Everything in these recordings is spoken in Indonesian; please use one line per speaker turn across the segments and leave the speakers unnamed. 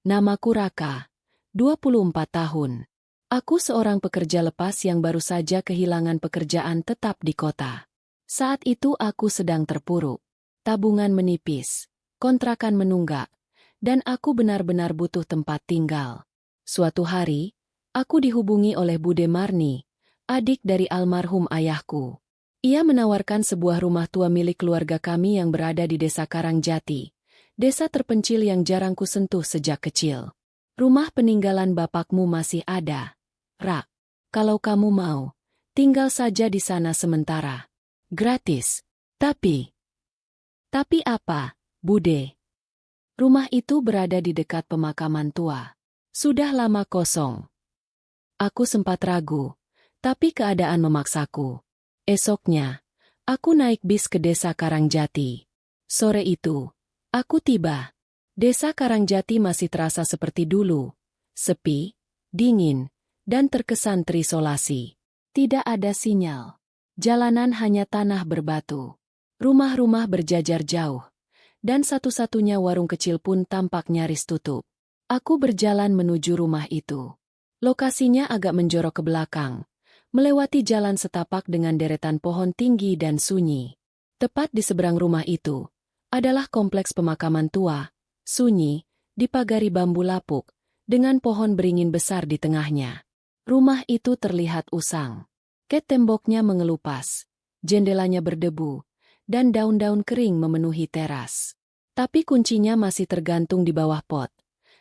Namaku Raka, 24 tahun. Aku seorang pekerja lepas yang baru saja kehilangan pekerjaan tetap di kota. Saat itu aku sedang terpuruk. Tabungan menipis, kontrakan menunggak, dan aku benar-benar butuh tempat tinggal. Suatu hari, aku dihubungi oleh Bude Marni, adik dari almarhum ayahku. Ia menawarkan sebuah rumah tua milik keluarga kami yang berada di Desa Karangjati, desa terpencil yang jarang kusentuh sejak kecil. Rumah peninggalan bapakmu masih ada, Rak. Kalau kamu mau, tinggal saja di sana sementara. Gratis. Tapi apa, Bude? Rumah itu berada di dekat pemakaman tua. Sudah lama kosong. Aku sempat ragu, tapi keadaan memaksaku. Esoknya, aku naik bis ke Desa Karangjati. Sore itu, aku tiba. Desa Karangjati masih terasa seperti dulu. Sepi, dingin, dan terkesan terisolasi. Tidak ada sinyal. Jalanan hanya tanah berbatu. Rumah-rumah berjajar jauh. Dan satu-satunya warung kecil pun tampak nyaris tutup. Aku berjalan menuju rumah itu. Lokasinya agak menjorok ke belakang, melewati jalan setapak dengan deretan pohon tinggi dan sunyi. Tepat di seberang rumah itu adalah kompleks pemakaman tua, sunyi, dipagari bambu lapuk, dengan pohon beringin besar di tengahnya. Rumah itu terlihat usang. Ket temboknya mengelupas, jendelanya berdebu, dan daun-daun kering memenuhi teras. Tapi kuncinya masih tergantung di bawah pot,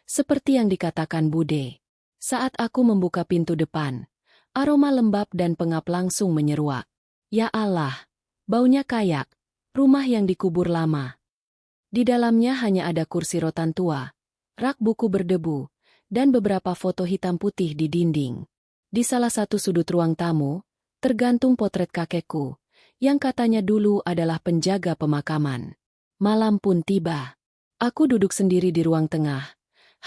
seperti yang dikatakan Bude. Saat aku membuka pintu depan, aroma lembab dan pengap langsung menyeruak. Ya Allah, baunya kayak rumah yang dikubur lama. Di dalamnya hanya ada kursi rotan tua, rak buku berdebu, dan beberapa foto hitam putih di dinding. Di salah satu sudut ruang tamu, tergantung potret kakekku, yang katanya dulu adalah penjaga pemakaman. Malam pun tiba. Aku duduk sendiri di ruang tengah,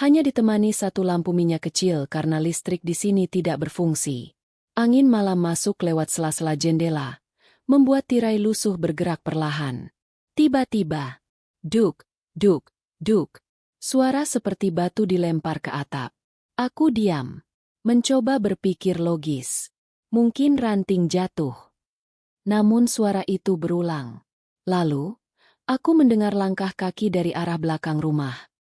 hanya ditemani satu lampu minyak kecil karena listrik di sini tidak berfungsi. Angin malam masuk lewat sela-sela jendela, membuat tirai lusuh bergerak perlahan. Tiba-tiba, duk, duk, duk, suara seperti batu dilempar ke atap. Aku diam, mencoba berpikir logis. Mungkin ranting jatuh. Namun suara itu berulang. Lalu, aku mendengar langkah kaki dari arah belakang rumah.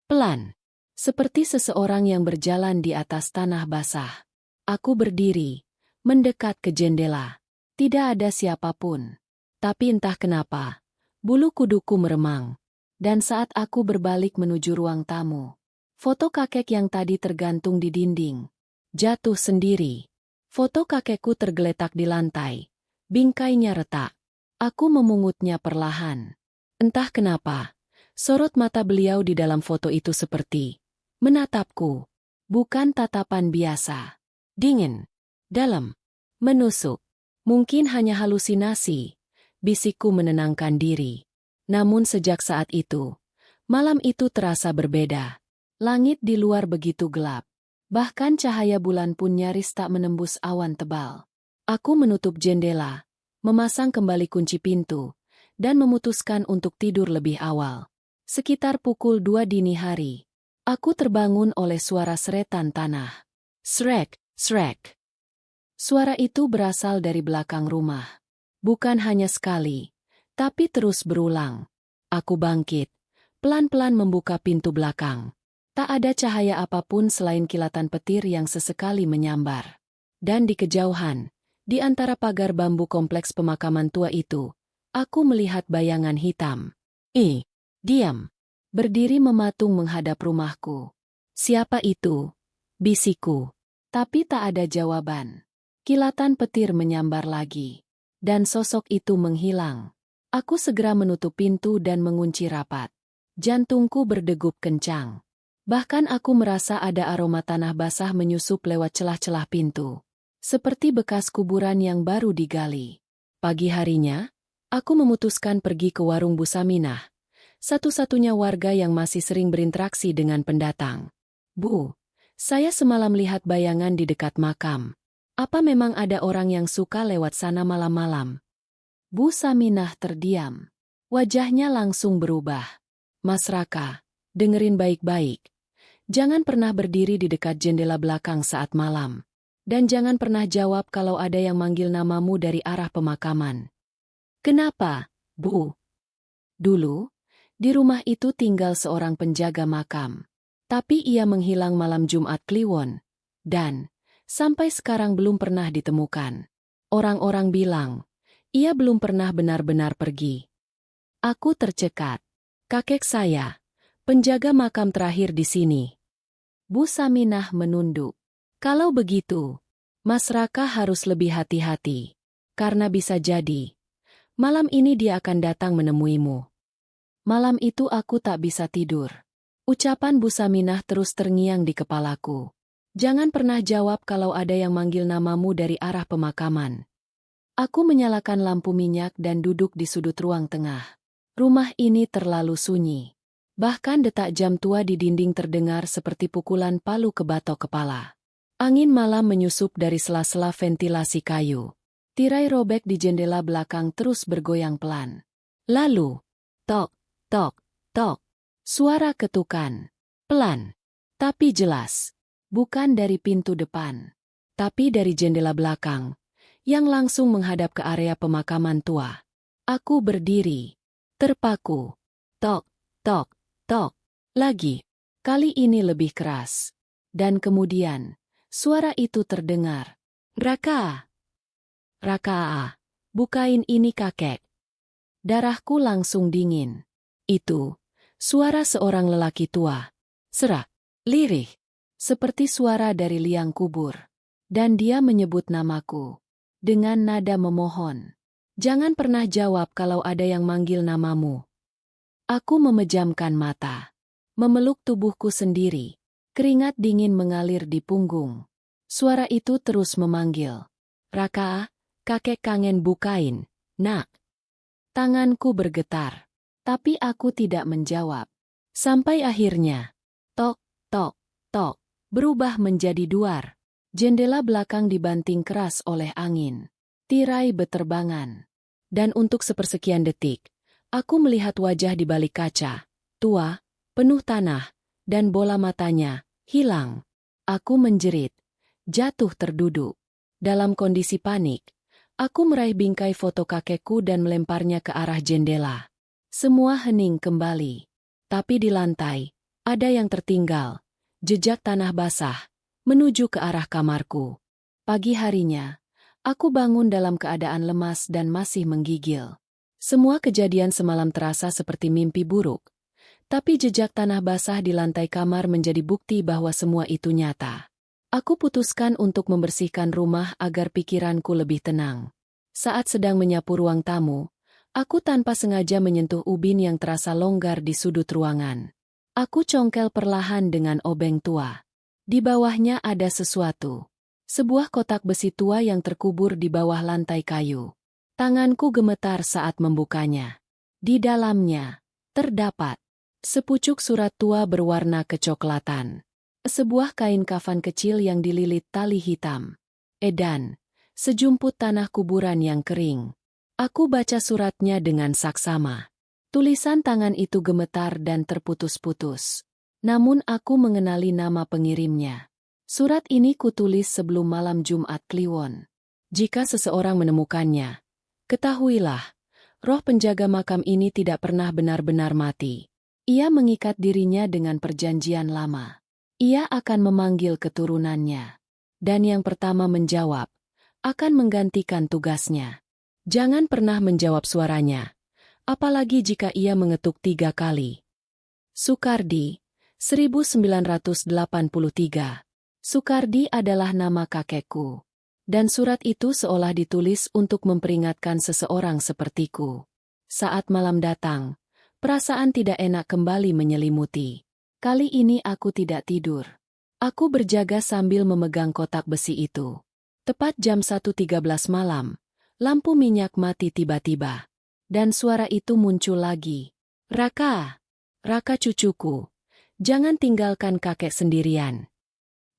Pelan, seperti seseorang yang berjalan di atas tanah basah. Aku berdiri, mendekat ke jendela. Tidak ada siapapun. Tapi entah kenapa, bulu kuduku meremang. Dan saat aku berbalik menuju ruang tamu, foto kakek yang tadi tergantung di dinding jatuh sendiri. Foto kakekku tergeletak di lantai. Bingkainya retak. Aku memungutnya perlahan. Entah kenapa, sorot mata beliau di dalam foto itu seperti menatapku. Bukan tatapan biasa. Dingin. Dalam. Menusuk. Mungkin hanya halusinasi. Bisikku menenangkan diri. Namun sejak saat itu, malam itu terasa berbeda. Langit di luar begitu gelap. Bahkan cahaya bulan pun nyaris tak menembus awan tebal. Aku menutup jendela, memasang kembali kunci pintu, dan memutuskan untuk tidur lebih awal. Sekitar pukul 2 dini hari, aku terbangun oleh suara seretan tanah. Srek, srek. Suara itu berasal dari belakang rumah. Bukan hanya sekali, tapi terus berulang. Aku bangkit, pelan-pelan membuka pintu belakang. Tak ada cahaya apapun selain kilatan petir yang sesekali menyambar. Dan di kejauhan, di antara pagar bambu kompleks pemakaman tua itu, aku melihat bayangan hitam. Diam. Berdiri mematung menghadap rumahku. Siapa itu? Bisikku. Tapi tak ada jawaban. Kilatan petir menyambar lagi. Dan sosok itu menghilang. Aku segera menutup pintu dan mengunci rapat. Jantungku berdegup kencang. Bahkan aku merasa ada aroma tanah basah menyusup lewat celah-celah pintu. Seperti bekas kuburan yang baru digali. Pagi harinya, aku memutuskan pergi ke warung Bu Saminah, satu-satunya warga yang masih sering berinteraksi dengan pendatang. Bu, saya semalam lihat bayangan di dekat makam. Apa memang ada orang yang suka lewat sana malam-malam? Bu Saminah terdiam. Wajahnya langsung berubah. Mas Raka, dengerin baik-baik. Jangan pernah berdiri di dekat jendela belakang saat malam. Dan jangan pernah jawab kalau ada yang manggil namamu dari arah pemakaman. Kenapa, Bu? Dulu, di rumah itu tinggal seorang penjaga makam. Tapi ia menghilang malam Jumat Kliwon. Dan, sampai sekarang belum pernah ditemukan. Orang-orang bilang, ia belum pernah benar-benar pergi. Aku tercekat. Kakek saya, penjaga makam terakhir di sini. Bu Saminah menunduk. Kalau begitu, Mas Raka harus lebih hati-hati. Karena bisa jadi, malam ini dia akan datang menemuimu. Malam itu aku tak bisa tidur. Ucapan Bu Saminah terus terngiang di kepalaku. Jangan pernah jawab kalau ada yang manggil namamu dari arah pemakaman. Aku menyalakan lampu minyak dan duduk di sudut ruang tengah. Rumah ini terlalu sunyi. Bahkan detak jam tua di dinding terdengar seperti pukulan palu ke batok kepala. Angin malam menyusup dari sela-sela ventilasi kayu. Tirai robek di jendela belakang terus bergoyang pelan. Lalu, tok, tok, tok. Suara ketukan. Pelan. Tapi jelas. Bukan dari pintu depan. Tapi dari jendela belakang. Yang langsung menghadap ke area pemakaman tua. Aku berdiri. Terpaku. Tok, tok, tok. Lagi. Kali ini lebih keras. Dan kemudian, suara itu terdengar. Raka. Raka, bukain ini kakek. Darahku langsung dingin. Itu, suara seorang lelaki tua. Serak, lirih. Seperti suara dari liang kubur. Dan dia menyebut namaku. Dengan nada memohon. Jangan pernah jawab kalau ada yang manggil namamu. Aku memejamkan mata. Memeluk tubuhku sendiri. Keringat dingin mengalir di punggung. Suara itu terus memanggil. Raka, kakek kangen bukain, nak. Tanganku bergetar. Tapi aku tidak menjawab. Sampai akhirnya. Tok, tok, tok. Berubah menjadi duar. Jendela belakang dibanting keras oleh angin. Tirai beterbangan. Dan untuk sepersekian detik, aku melihat wajah di balik kaca. Tua, penuh tanah, dan bola matanya hilang. Aku menjerit. Jatuh terduduk. Dalam kondisi panik, aku meraih bingkai foto kakekku dan melemparnya ke arah jendela. Semua hening kembali. Tapi di lantai, ada yang tertinggal. Jejak tanah basah. Menuju ke arah kamarku. Pagi harinya, aku bangun dalam keadaan lemas dan masih menggigil. Semua kejadian semalam terasa seperti mimpi buruk. Tapi jejak tanah basah di lantai kamar menjadi bukti bahwa semua itu nyata. Aku putuskan untuk membersihkan rumah agar pikiranku lebih tenang. Saat sedang menyapu ruang tamu, aku tanpa sengaja menyentuh ubin yang terasa longgar di sudut ruangan. Aku congkel perlahan dengan obeng tua. Di bawahnya ada sesuatu. Sebuah kotak besi tua yang terkubur di bawah lantai kayu. Tanganku gemetar saat membukanya. Di dalamnya, terdapat sepucuk surat tua berwarna kecoklatan. Sebuah kain kafan kecil yang dililit tali hitam. Edan, sejumput tanah kuburan yang kering. Aku baca suratnya dengan saksama. Tulisan tangan itu gemetar dan terputus-putus. Namun aku mengenali nama pengirimnya. Surat ini kutulis sebelum malam Jumat Kliwon. Jika seseorang menemukannya, ketahuilah, roh penjaga makam ini tidak pernah benar-benar mati. Ia mengikat dirinya dengan perjanjian lama. Ia akan memanggil keturunannya. Dan yang pertama menjawab, akan menggantikan tugasnya. Jangan pernah menjawab suaranya. Apalagi jika ia mengetuk 3 kali. Sukardi, 1983. Sukardi adalah nama kakekku. Dan surat itu seolah ditulis untuk memperingatkan seseorang sepertiku. Saat malam datang, perasaan tidak enak kembali menyelimuti. Kali ini aku tidak tidur. Aku berjaga sambil memegang kotak besi itu. Tepat jam 1.13 malam, lampu minyak mati tiba-tiba. Dan suara itu muncul lagi. Raka, Raka cucuku. Jangan tinggalkan kakek sendirian.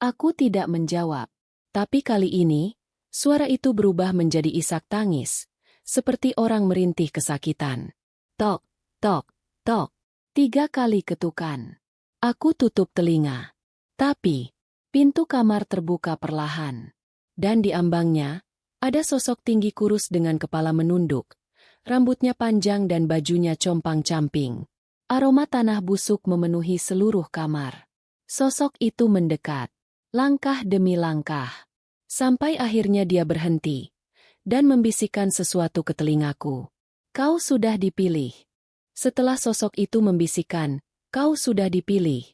Aku tidak menjawab. Tapi kali ini, suara itu berubah menjadi isak tangis. Seperti orang merintih kesakitan. Tok, tok, tok. 3 kali ketukan. Aku tutup telinga. Tapi, pintu kamar terbuka perlahan. Dan di ambangnya, ada sosok tinggi kurus dengan kepala menunduk, rambutnya panjang dan bajunya compang-camping. Aroma tanah busuk memenuhi seluruh kamar. Sosok itu mendekat, langkah demi langkah. Sampai akhirnya dia berhenti dan membisikkan sesuatu ke telingaku. Kau sudah dipilih. Setelah sosok itu membisikkan, kau sudah dipilih.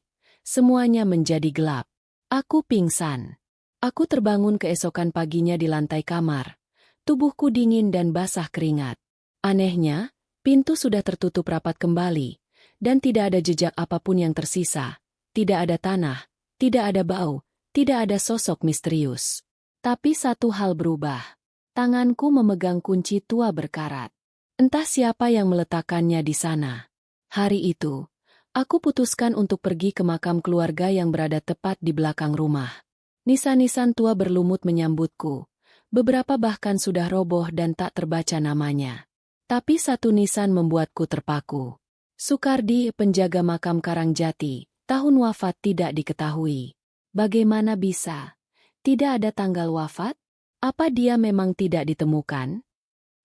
Semuanya menjadi gelap. Aku pingsan. Aku terbangun keesokan paginya di lantai kamar. Tubuhku dingin dan basah keringat. Anehnya, pintu sudah tertutup rapat kembali, dan tidak ada jejak apapun yang tersisa. Tidak ada tanah, tidak ada bau, tidak ada sosok misterius. Tapi satu hal berubah. Tanganku memegang kunci tua berkarat. Entah siapa yang meletakkannya di sana. Hari itu, aku putuskan untuk pergi ke makam keluarga yang berada tepat di belakang rumah. Nisan-nisan tua berlumut menyambutku. Beberapa bahkan sudah roboh dan tak terbaca namanya. Tapi satu nisan membuatku terpaku. Sukardi, penjaga makam Karangjati, tahun wafat tidak diketahui. Bagaimana bisa? Tidak ada tanggal wafat? Apa dia memang tidak ditemukan?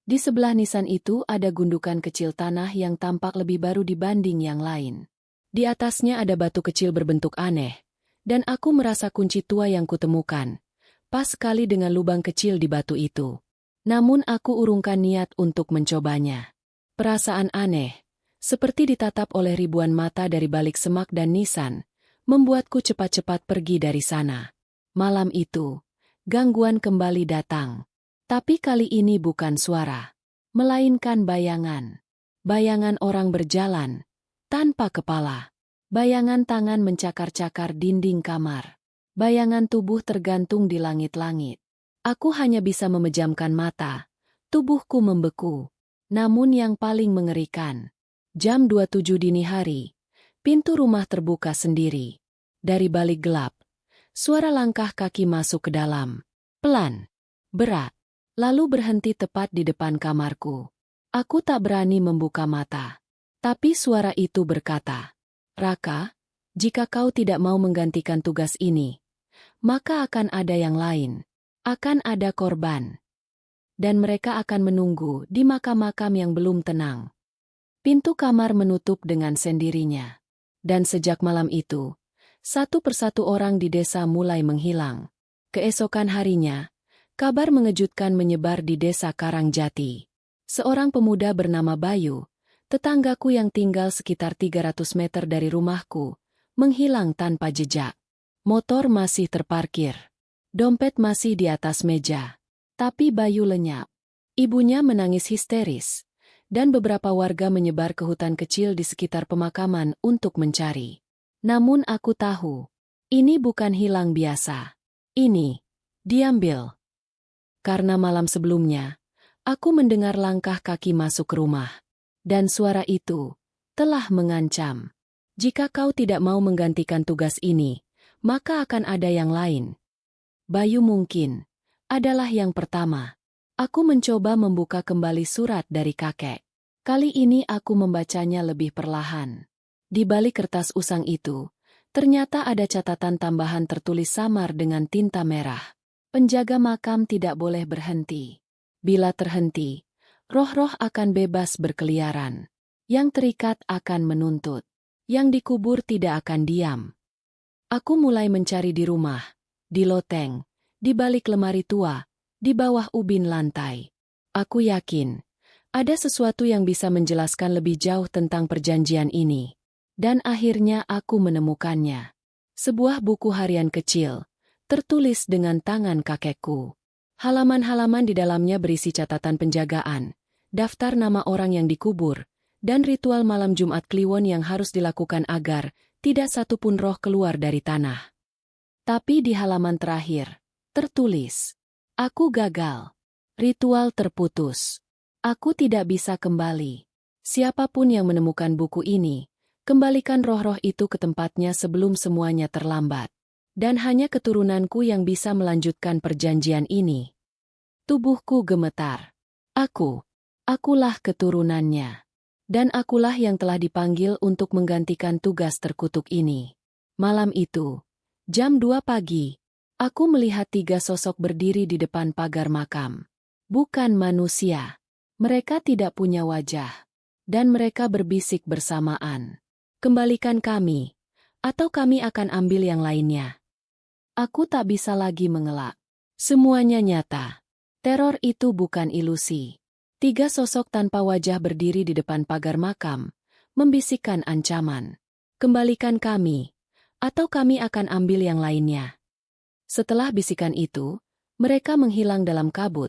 Di sebelah nisan itu ada gundukan kecil tanah yang tampak lebih baru dibanding yang lain. Di atasnya ada batu kecil berbentuk aneh, dan aku merasa kunci tua yang kutemukan, pas sekali dengan lubang kecil di batu itu. Namun aku urungkan niat untuk mencobanya. Perasaan aneh, seperti ditatap oleh ribuan mata dari balik semak dan nisan, membuatku cepat-cepat pergi dari sana. Malam itu, gangguan kembali datang. Tapi kali ini bukan suara, melainkan bayangan. Bayangan orang berjalan, tanpa kepala. Bayangan tangan mencakar-cakar dinding kamar. Bayangan tubuh tergantung di langit-langit. Aku hanya bisa memejamkan mata. Tubuhku membeku. Namun yang paling mengerikan, jam 27 dini hari, pintu rumah terbuka sendiri. Dari balik gelap, suara langkah kaki masuk ke dalam. Pelan, berat. Lalu berhenti tepat di depan kamarku. Aku tak berani membuka mata. Tapi suara itu berkata, "Raka, jika kau tidak mau menggantikan tugas ini, maka akan ada yang lain. Akan ada korban. Dan mereka akan menunggu di makam-makam yang belum tenang." Pintu kamar menutup dengan sendirinya. Dan sejak malam itu, satu persatu orang di desa mulai menghilang. Keesokan harinya, kabar mengejutkan menyebar di desa Karangjati. Seorang pemuda bernama Bayu, tetanggaku yang tinggal sekitar 300 meter dari rumahku, menghilang tanpa jejak. Motor masih terparkir. Dompet masih di atas meja. Tapi Bayu lenyap. Ibunya menangis histeris, dan beberapa warga menyebar ke hutan kecil di sekitar pemakaman untuk mencari. Namun aku tahu, ini bukan hilang biasa. Ini diambil. Karena malam sebelumnya, aku mendengar langkah kaki masuk ke rumah. Dan suara itu telah mengancam. Jika kau tidak mau menggantikan tugas ini, maka akan ada yang lain. Bayu mungkin adalah yang pertama. Aku mencoba membuka kembali surat dari kakek. Kali ini aku membacanya lebih perlahan. Di balik kertas usang itu, ternyata ada catatan tambahan tertulis samar dengan tinta merah. Penjaga makam tidak boleh berhenti. Bila terhenti, roh-roh akan bebas berkeliaran. Yang terikat akan menuntut. Yang dikubur tidak akan diam. Aku mulai mencari di rumah, di loteng, di balik lemari tua, di bawah ubin lantai. Aku yakin, ada sesuatu yang bisa menjelaskan lebih jauh tentang perjanjian ini. Dan akhirnya aku menemukannya. Sebuah buku harian kecil, tertulis dengan tangan kakekku. Halaman-halaman di dalamnya berisi catatan penjagaan, daftar nama orang yang dikubur, dan ritual malam Jumat Kliwon yang harus dilakukan agar tidak satupun roh keluar dari tanah. Tapi di halaman terakhir, tertulis, "Aku gagal. Ritual terputus. Aku tidak bisa kembali. Siapapun yang menemukan buku ini, kembalikan roh-roh itu ke tempatnya sebelum semuanya terlambat. Dan hanya keturunanku yang bisa melanjutkan perjanjian ini." Tubuhku gemetar. Akulah keturunannya. Dan akulah yang telah dipanggil untuk menggantikan tugas terkutuk ini. Malam itu, Jam 2 pagi. Aku melihat 3 sosok berdiri di depan pagar makam. Bukan manusia. Mereka tidak punya wajah. Dan mereka berbisik bersamaan. Kembalikan kami. Atau kami akan ambil yang lainnya. Aku tak bisa lagi mengelak. Semuanya nyata. Teror itu bukan ilusi. 3 sosok tanpa wajah berdiri di depan pagar makam, membisikkan ancaman. Kembalikan kami. Atau kami akan ambil yang lainnya. Setelah bisikan itu, mereka menghilang dalam kabut,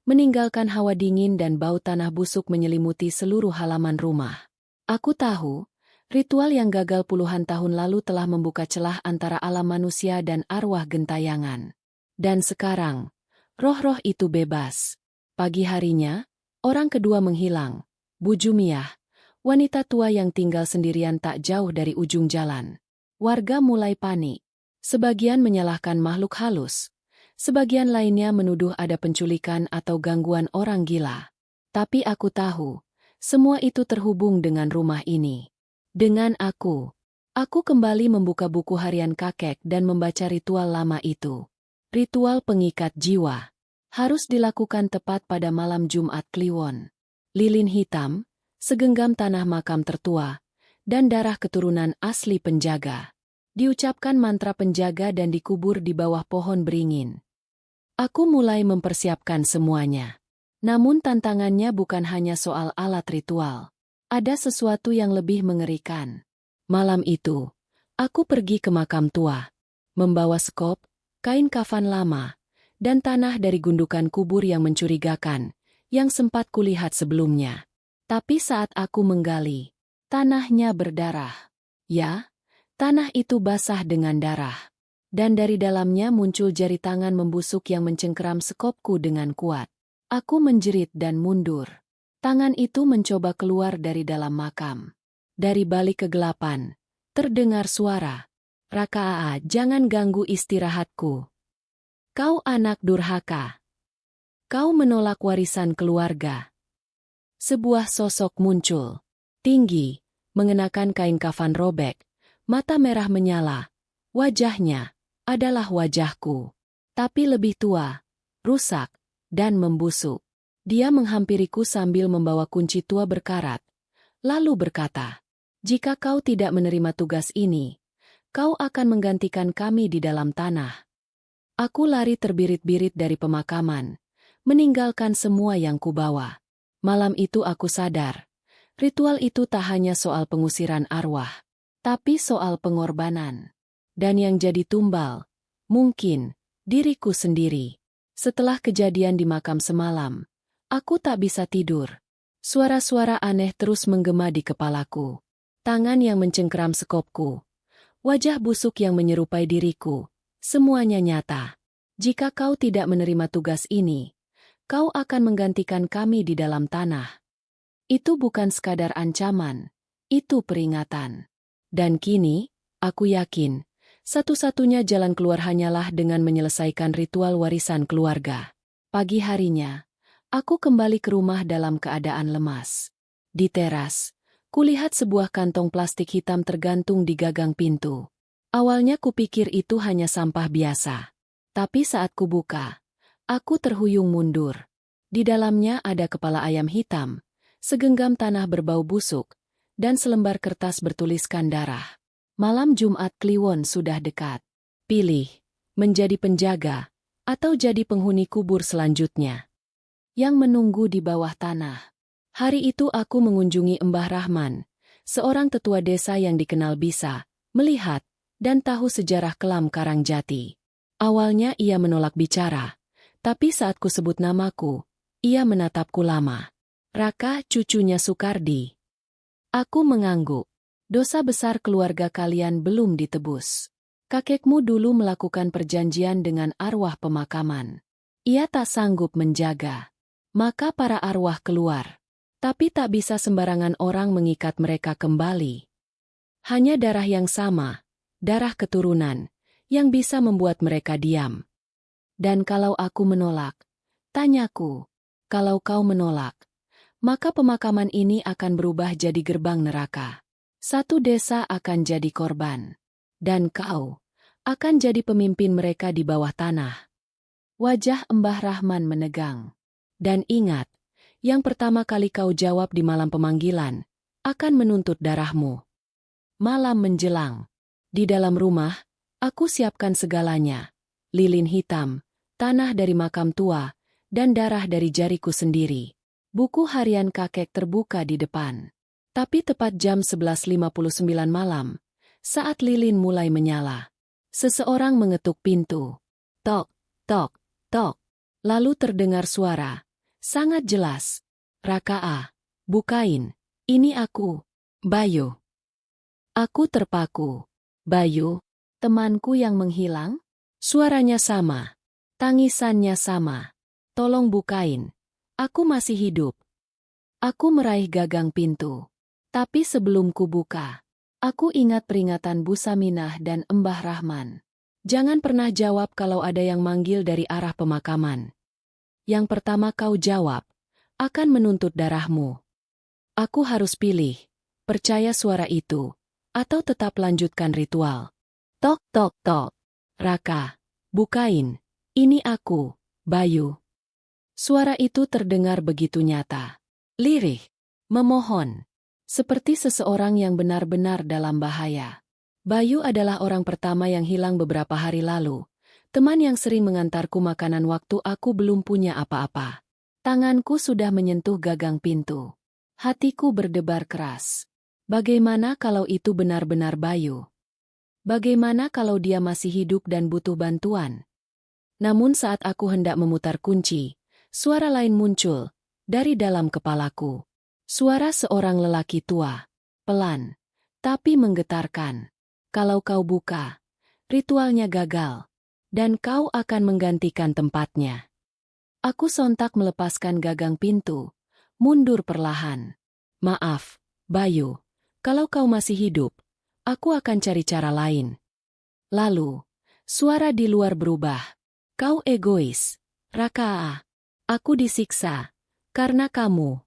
meninggalkan hawa dingin dan bau tanah busuk menyelimuti seluruh halaman rumah. Aku tahu, ritual yang gagal puluhan tahun lalu telah membuka celah antara alam manusia dan arwah gentayangan. Dan sekarang, roh-roh itu bebas. Pagi harinya, orang kedua menghilang. Bu Jumiah, wanita tua yang tinggal sendirian tak jauh dari ujung jalan. Warga mulai panik. Sebagian menyalahkan makhluk halus. Sebagian lainnya menuduh ada penculikan atau gangguan orang gila. Tapi aku tahu, semua itu terhubung dengan rumah ini. Dengan aku kembali membuka buku harian kakek dan membaca ritual lama itu. Ritual pengikat jiwa. Harus dilakukan tepat pada malam Jumat Kliwon. Lilin hitam, segenggam tanah makam tertua, dan darah keturunan asli penjaga. Diucapkan mantra penjaga dan dikubur di bawah pohon beringin. Aku mulai mempersiapkan semuanya. Namun tantangannya bukan hanya soal alat ritual. Ada sesuatu yang lebih mengerikan. Malam itu, aku pergi ke makam tua. Membawa skop, kain kafan lama, dan tanah dari gundukan kubur yang mencurigakan, yang sempat kulihat sebelumnya. Tapi saat aku menggali, tanahnya berdarah. Ya, tanah itu basah dengan darah. Dan dari dalamnya muncul jari tangan membusuk yang mencengkeram skopku dengan kuat. Aku menjerit dan mundur. Tangan itu mencoba keluar dari dalam makam. Dari balik kegelapan, terdengar suara. Raka, jangan ganggu istirahatku. Kau anak durhaka. Kau menolak warisan keluarga. Sebuah sosok muncul. Tinggi, mengenakan kain kafan robek. Mata merah menyala. Wajahnya adalah wajahku. Tapi lebih tua, rusak, dan membusuk. Dia menghampiriku sambil membawa kunci tua berkarat. Lalu berkata, "Jika kau tidak menerima tugas ini, kau akan menggantikan kami di dalam tanah." Aku lari terbirit-birit dari pemakaman, meninggalkan semua yang kubawa. Malam itu aku sadar, ritual itu tak hanya soal pengusiran arwah, tapi soal pengorbanan. Dan yang jadi tumbal, mungkin, diriku sendiri. Setelah kejadian di makam semalam, aku tak bisa tidur. Suara-suara aneh terus menggema di kepalaku. Tangan yang mencengkeram skopku. Wajah busuk yang menyerupai diriku. Semuanya nyata. Jika kau tidak menerima tugas ini, kau akan menggantikan kami di dalam tanah. Itu bukan sekadar ancaman, itu peringatan. Dan kini, aku yakin, satu-satunya jalan keluar hanyalah dengan menyelesaikan ritual warisan keluarga. Pagi harinya, aku kembali ke rumah dalam keadaan lemas. Di teras, kulihat sebuah kantong plastik hitam tergantung di gagang pintu. Awalnya kupikir itu hanya sampah biasa. Tapi saat kubuka, aku terhuyung mundur. Di dalamnya ada kepala ayam hitam, segenggam tanah berbau busuk, dan selembar kertas bertuliskan darah. Malam Jumat Kliwon sudah dekat. Pilih, menjadi penjaga, atau jadi penghuni kubur selanjutnya yang menunggu di bawah tanah. Hari itu aku mengunjungi Mbah Rahman, seorang tetua desa yang dikenal bisa melihat dan tahu sejarah kelam Karangjati. Awalnya ia menolak bicara, tapi saat ku sebut namaku, ia menatapku lama. "Raka, cucunya Sukardi." Aku mengangguk. "Dosa besar keluarga kalian belum ditebus. Kakekmu dulu melakukan perjanjian dengan arwah pemakaman. Ia tak sanggup menjaga. Maka para arwah keluar. Tapi tak bisa sembarangan orang mengikat mereka kembali. Hanya darah yang sama, darah keturunan, yang bisa membuat mereka diam. Dan kalau aku menolak, tanyaku, kalau kau menolak, maka pemakaman ini akan berubah jadi gerbang neraka. Satu desa akan jadi korban. Dan kau akan jadi pemimpin mereka di bawah tanah. Wajah Mbah Rahman menegang. Dan ingat, yang pertama kali kau jawab di malam pemanggilan, akan menuntut darahmu. Malam menjelang. Di dalam rumah, aku siapkan segalanya. Lilin hitam, tanah dari makam tua, dan darah dari jariku sendiri. Buku harian kakek terbuka di depan. Tapi tepat jam 11.59 malam, saat lilin mulai menyala, seseorang mengetuk pintu. Tok, tok, tok. Lalu terdengar suara. Sangat jelas. Raka, bukain. Ini aku, Bayu. Aku terpaku. Bayu, temanku yang menghilang? Suaranya sama. Tangisannya sama. Tolong bukain. Aku masih hidup. Aku meraih gagang pintu. Tapi sebelum ku buka, aku ingat peringatan Bu Saminah dan Mbah Rahman. Jangan pernah jawab kalau ada yang manggil dari arah pemakaman. Yang pertama kau jawab, akan menuntut darahmu. Aku harus pilih, percaya suara itu, atau tetap lanjutkan ritual. Tok, tok, tok. Raka, bukain. Ini aku, Bayu. Suara itu terdengar begitu nyata. Lirih, memohon. Seperti seseorang yang benar-benar dalam bahaya. Bayu adalah orang pertama yang hilang beberapa hari lalu. Teman yang sering mengantarku makanan waktu aku belum punya apa-apa. Tanganku sudah menyentuh gagang pintu. Hatiku berdebar keras. Bagaimana kalau itu benar-benar Bayu? Bagaimana kalau dia masih hidup dan butuh bantuan? Namun saat aku hendak memutar kunci, suara lain muncul dari dalam kepalaku. Suara seorang lelaki tua, pelan, tapi menggetarkan. Kalau kau buka, ritualnya gagal, dan kau akan menggantikan tempatnya. Aku sontak melepaskan gagang pintu, mundur perlahan. Maaf, Bayu, kalau kau masih hidup, aku akan cari cara lain. Lalu, suara di luar berubah. Kau egois, Raka. Aku disiksa, karena kamu.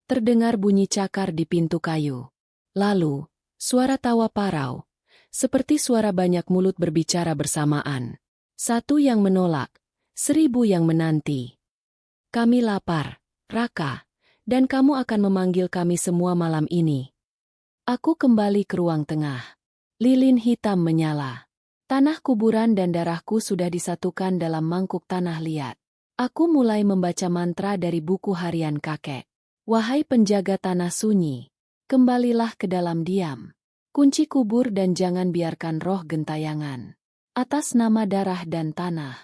Terdengar bunyi cakar di pintu kayu. Lalu, suara tawa parau. Seperti suara banyak mulut berbicara bersamaan. Satu yang menolak, 1000 yang menanti. Kami lapar, Raka, dan kamu akan memanggil kami semua malam ini. Aku kembali ke ruang tengah. Lilin hitam menyala. Tanah kuburan dan darahku sudah disatukan dalam mangkuk tanah liat. Aku mulai membaca mantra dari buku harian kakek. Wahai penjaga tanah sunyi, kembalilah ke dalam diam. Kunci kubur dan jangan biarkan roh gentayangan. Atas nama darah dan tanah,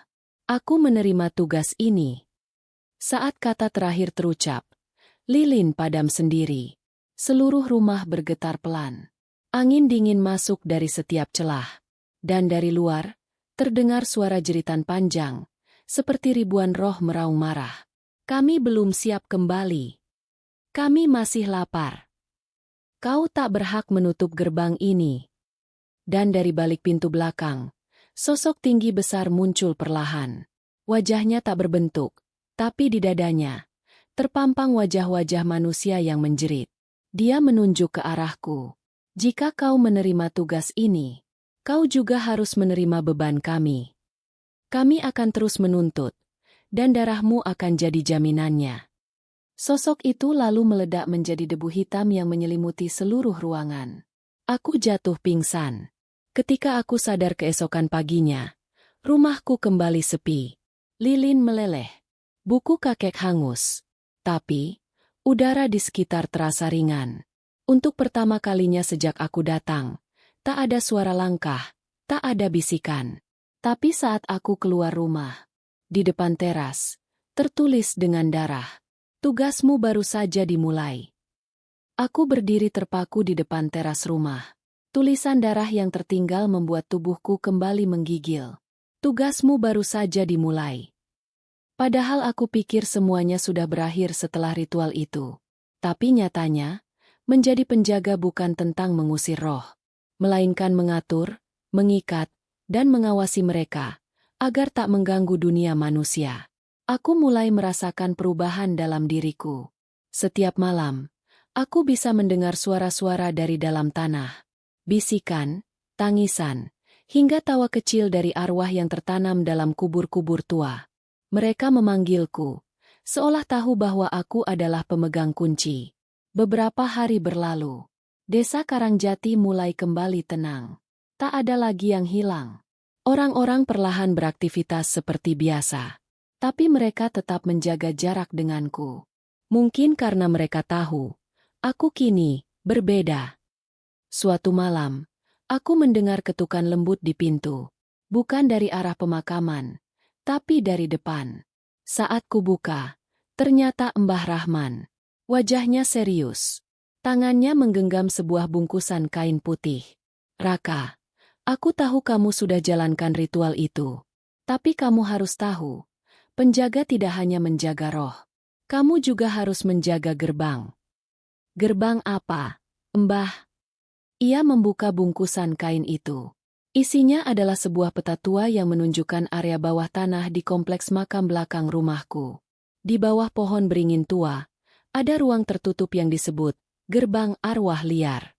aku menerima tugas ini. Saat kata terakhir terucap, lilin padam sendiri. Seluruh rumah bergetar pelan. Angin dingin masuk dari setiap celah. Dan dari luar, terdengar suara jeritan panjang, seperti ribuan roh meraung marah. Kami belum siap kembali. Kami masih lapar. Kau tak berhak menutup gerbang ini. Dan dari balik pintu belakang, sosok tinggi besar muncul perlahan. Wajahnya tak berbentuk, tapi di dadanya, terpampang wajah-wajah manusia yang menjerit. Dia menunjuk ke arahku. Jika kau menerima tugas ini, kau juga harus menerima beban kami. Kami akan terus menuntut, dan darahmu akan jadi jaminannya. Sosok itu lalu meledak menjadi debu hitam yang menyelimuti seluruh ruangan. Aku jatuh pingsan. Ketika aku sadar keesokan paginya, rumahku kembali sepi. Lilin meleleh. Buku kakek hangus. Tapi, udara di sekitar terasa ringan. Untuk pertama kalinya sejak aku datang, tak ada suara langkah, tak ada bisikan. Tapi saat aku keluar rumah, di depan teras, tertulis dengan darah. Tugasmu baru saja dimulai. Aku berdiri terpaku di depan teras rumah. Tulisan darah yang tertinggal membuat tubuhku kembali menggigil. Tugasmu baru saja dimulai. Padahal aku pikir semuanya sudah berakhir setelah ritual itu. Tapi nyatanya, menjadi penjaga bukan tentang mengusir roh, melainkan mengatur, mengikat, dan mengawasi mereka, agar tak mengganggu dunia manusia. Aku mulai merasakan perubahan dalam diriku. Setiap malam, aku bisa mendengar suara-suara dari dalam tanah. Bisikan, tangisan, hingga tawa kecil dari arwah yang tertanam dalam kubur-kubur tua. Mereka memanggilku, seolah tahu bahwa aku adalah pemegang kunci. Beberapa hari berlalu. Desa Karangjati mulai kembali tenang. Tak ada lagi yang hilang. Orang-orang perlahan beraktivitas seperti biasa. Tapi mereka tetap menjaga jarak denganku. Mungkin karena mereka tahu, aku kini berbeda. Suatu malam, aku mendengar ketukan lembut di pintu. Bukan dari arah pemakaman, tapi dari depan. Saat kubuka, ternyata Mbah Rahman. Wajahnya serius. Tangannya menggenggam sebuah bungkusan kain putih. Raka, aku tahu kamu sudah jalankan ritual itu. Tapi kamu harus tahu, penjaga tidak hanya menjaga roh. Kamu juga harus menjaga gerbang. Gerbang apa, Mbah? Ia membuka bungkusan kain itu. Isinya adalah sebuah peta tua yang menunjukkan area bawah tanah di kompleks makam belakang rumahku. Di bawah pohon beringin tua, ada ruang tertutup yang disebut gerbang arwah liar.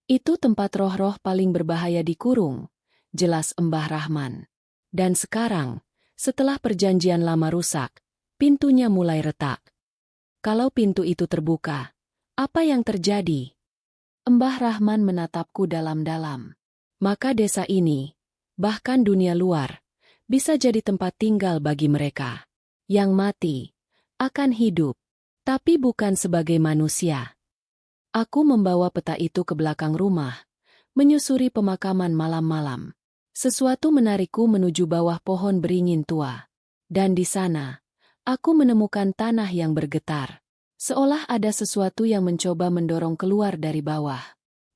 Itu tempat roh-roh paling berbahaya dikurung, jelas Mbah Rahman. Dan sekarang, setelah perjanjian lama rusak, pintunya mulai retak. Kalau pintu itu terbuka, apa yang terjadi? Mbah Rahman menatapku dalam-dalam. Maka desa ini, bahkan dunia luar, bisa jadi tempat tinggal bagi mereka. Yang mati, akan hidup, tapi bukan sebagai manusia. Aku membawa peta itu ke belakang rumah, menyusuri pemakaman malam-malam. Sesuatu menarikku menuju bawah pohon beringin tua. Dan di sana, aku menemukan tanah yang bergetar. Seolah ada sesuatu yang mencoba mendorong keluar dari bawah.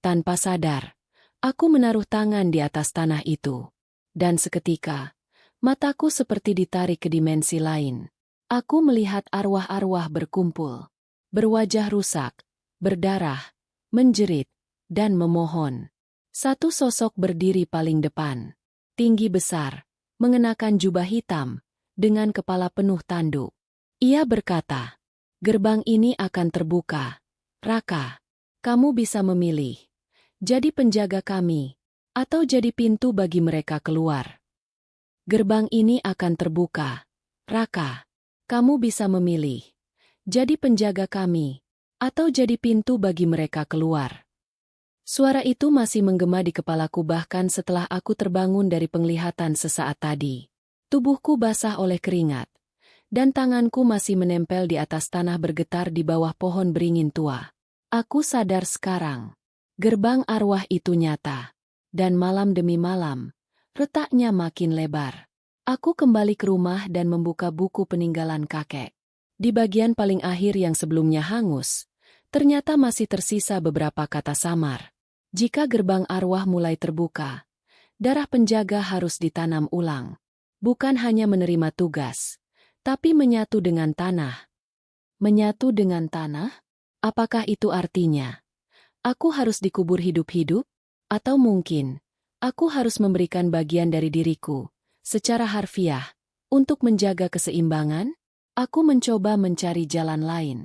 Tanpa sadar, aku menaruh tangan di atas tanah itu. Dan seketika, mataku seperti ditarik ke dimensi lain. Aku melihat arwah-arwah berkumpul. Berwajah rusak, berdarah, menjerit, dan memohon. Satu sosok berdiri paling depan. Tinggi besar, mengenakan jubah hitam, dengan kepala penuh tanduk. Ia berkata, "Gerbang ini akan terbuka. Raka, kamu bisa memilih. Jadi penjaga kami, atau jadi pintu bagi mereka keluar. Gerbang ini akan terbuka. Raka, kamu bisa memilih. Jadi penjaga kami, atau jadi pintu bagi mereka keluar." Suara itu masih menggema di kepalaku bahkan setelah aku terbangun dari penglihatan sesaat tadi. Tubuhku basah oleh keringat, dan tanganku masih menempel di atas tanah bergetar di bawah pohon beringin tua. Aku sadar sekarang, gerbang arwah itu nyata, dan malam demi malam, retaknya makin lebar. Aku kembali ke rumah dan membuka buku peninggalan kakek. Di bagian paling akhir yang sebelumnya hangus, ternyata masih tersisa beberapa kata samar. Jika gerbang arwah mulai terbuka, darah penjaga harus ditanam ulang. Bukan hanya menerima tugas, tapi menyatu dengan tanah. Menyatu dengan tanah? Apakah itu artinya aku harus dikubur hidup-hidup? Atau mungkin, aku harus memberikan bagian dari diriku, secara harfiah, untuk menjaga keseimbangan? Aku mencoba mencari jalan lain.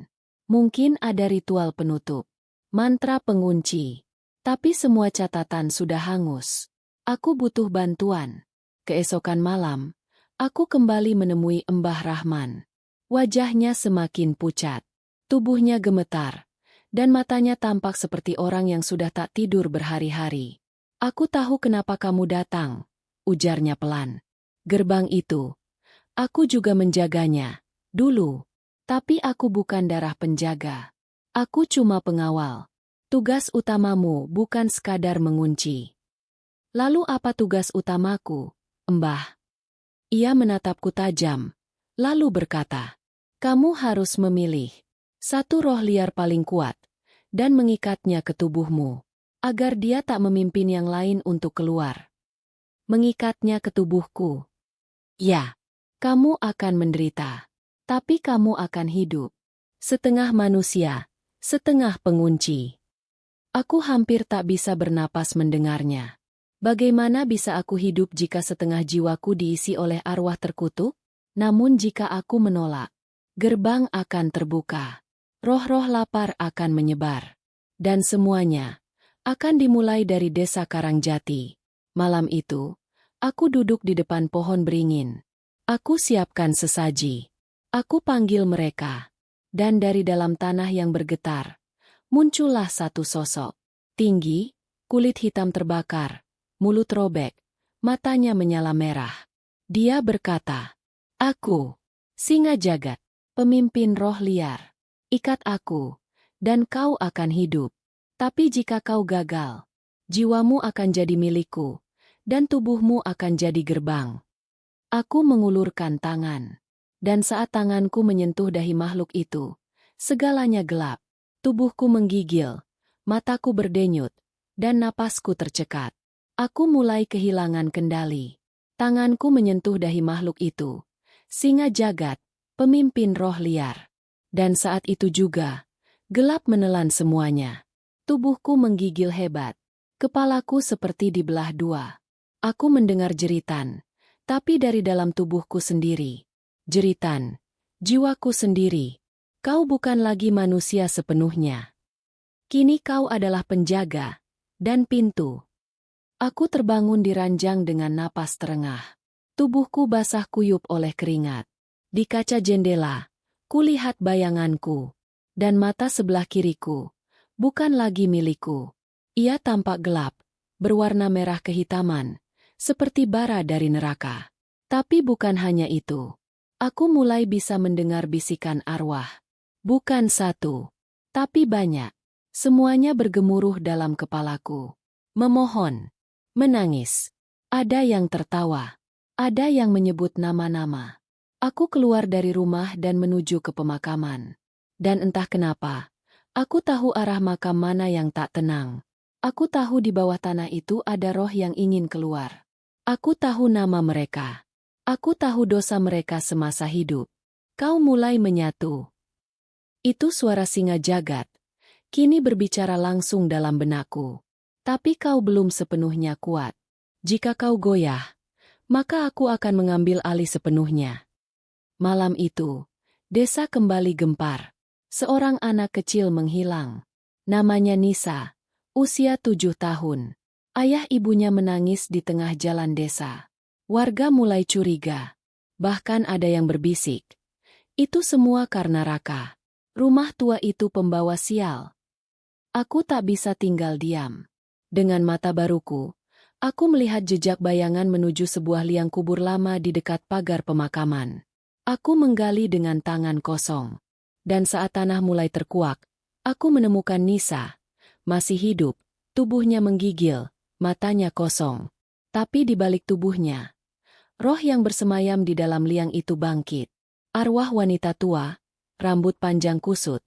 Mungkin ada ritual penutup, mantra pengunci. Tapi semua catatan sudah hangus. Aku butuh bantuan. Keesokan malam, aku kembali menemui Mbah Rahman. Wajahnya semakin pucat. Tubuhnya gemetar. Dan matanya tampak seperti orang yang sudah tak tidur berhari-hari. "Aku tahu kenapa kamu datang," ujarnya pelan. "Gerbang itu, aku juga menjaganya. Dulu. Tapi aku bukan darah penjaga. Aku cuma pengawal. Tugas utamamu bukan sekadar mengunci." "Lalu apa tugas utamaku, Mbah?" Ia menatapku tajam, lalu berkata, "Kamu harus memilih satu roh liar paling kuat dan mengikatnya ke tubuhmu, agar dia tak memimpin yang lain untuk keluar." "Mengikatnya ke tubuhku?" "Ya, kamu akan menderita, tapi kamu akan hidup. Setengah manusia, setengah pengunci." Aku hampir tak bisa bernapas mendengarnya. Bagaimana bisa aku hidup jika setengah jiwaku diisi oleh arwah terkutuk? Namun jika aku menolak, gerbang akan terbuka. Roh-roh lapar akan menyebar. Dan semuanya akan dimulai dari desa Karangjati. Malam itu, aku duduk di depan pohon beringin. Aku siapkan sesaji. Aku panggil mereka. Dan dari dalam tanah yang bergetar, muncullah satu sosok. Tinggi, kulit hitam terbakar, mulut robek, matanya menyala merah. Dia berkata, "Aku, Singa Jagat, pemimpin roh liar. Ikat aku, dan kau akan hidup. Tapi jika kau gagal, jiwamu akan jadi milikku, dan tubuhmu akan jadi gerbang." Aku mengulurkan tangan. Dan saat tanganku menyentuh dahi makhluk itu, segalanya gelap. Tubuhku menggigil, mataku berdenyut, dan napasku tercekat. Aku mulai kehilangan kendali. Tanganku menyentuh dahi makhluk itu. Singa Jagat, pemimpin roh liar. Dan saat itu juga, gelap menelan semuanya. Tubuhku menggigil hebat. Kepalaku seperti dibelah dua. Aku mendengar jeritan. Tapi dari dalam tubuhku sendiri. Jeritan. Jiwaku sendiri. Kau bukan lagi manusia sepenuhnya. Kini kau adalah penjaga. Dan pintu. Aku terbangun di ranjang dengan napas terengah. Tubuhku basah kuyup oleh keringat. Di kaca jendela, kulihat bayanganku. Dan mata sebelah kiriku. Bukan lagi milikku. Ia tampak gelap. Berwarna merah kehitaman. Seperti bara dari neraka. Tapi bukan hanya itu. Aku mulai bisa mendengar bisikan arwah. Bukan satu, tapi banyak. Semuanya bergemuruh dalam kepalaku. Memohon. Menangis. Ada yang tertawa. Ada yang menyebut nama-nama. Aku keluar dari rumah dan menuju ke pemakaman. Dan entah kenapa, aku tahu arah makam mana yang tak tenang. Aku tahu di bawah tanah itu ada roh yang ingin keluar. Aku tahu nama mereka. Aku tahu dosa mereka semasa hidup. Kau mulai menyatu. Itu suara Singa Jagat. Kini berbicara langsung dalam benakku. Tapi kau belum sepenuhnya kuat. Jika kau goyah, maka aku akan mengambil alih sepenuhnya. Malam itu, desa kembali gempar. Seorang anak kecil menghilang. Namanya Nisa, usia 7 tahun. Ayah ibunya menangis di tengah jalan desa. Warga mulai curiga. Bahkan ada yang berbisik. Itu semua karena Raka. Rumah tua itu pembawa sial. Aku tak bisa tinggal diam. Dengan mata baruku, aku melihat jejak bayangan menuju sebuah liang kubur lama di dekat pagar pemakaman. Aku menggali dengan tangan kosong. Dan saat tanah mulai terkuak, aku menemukan Nisa. Masih hidup, tubuhnya menggigil. Matanya kosong. Tapi di balik tubuhnya, roh yang bersemayam di dalam liang itu bangkit. Arwah wanita tua, rambut panjang kusut,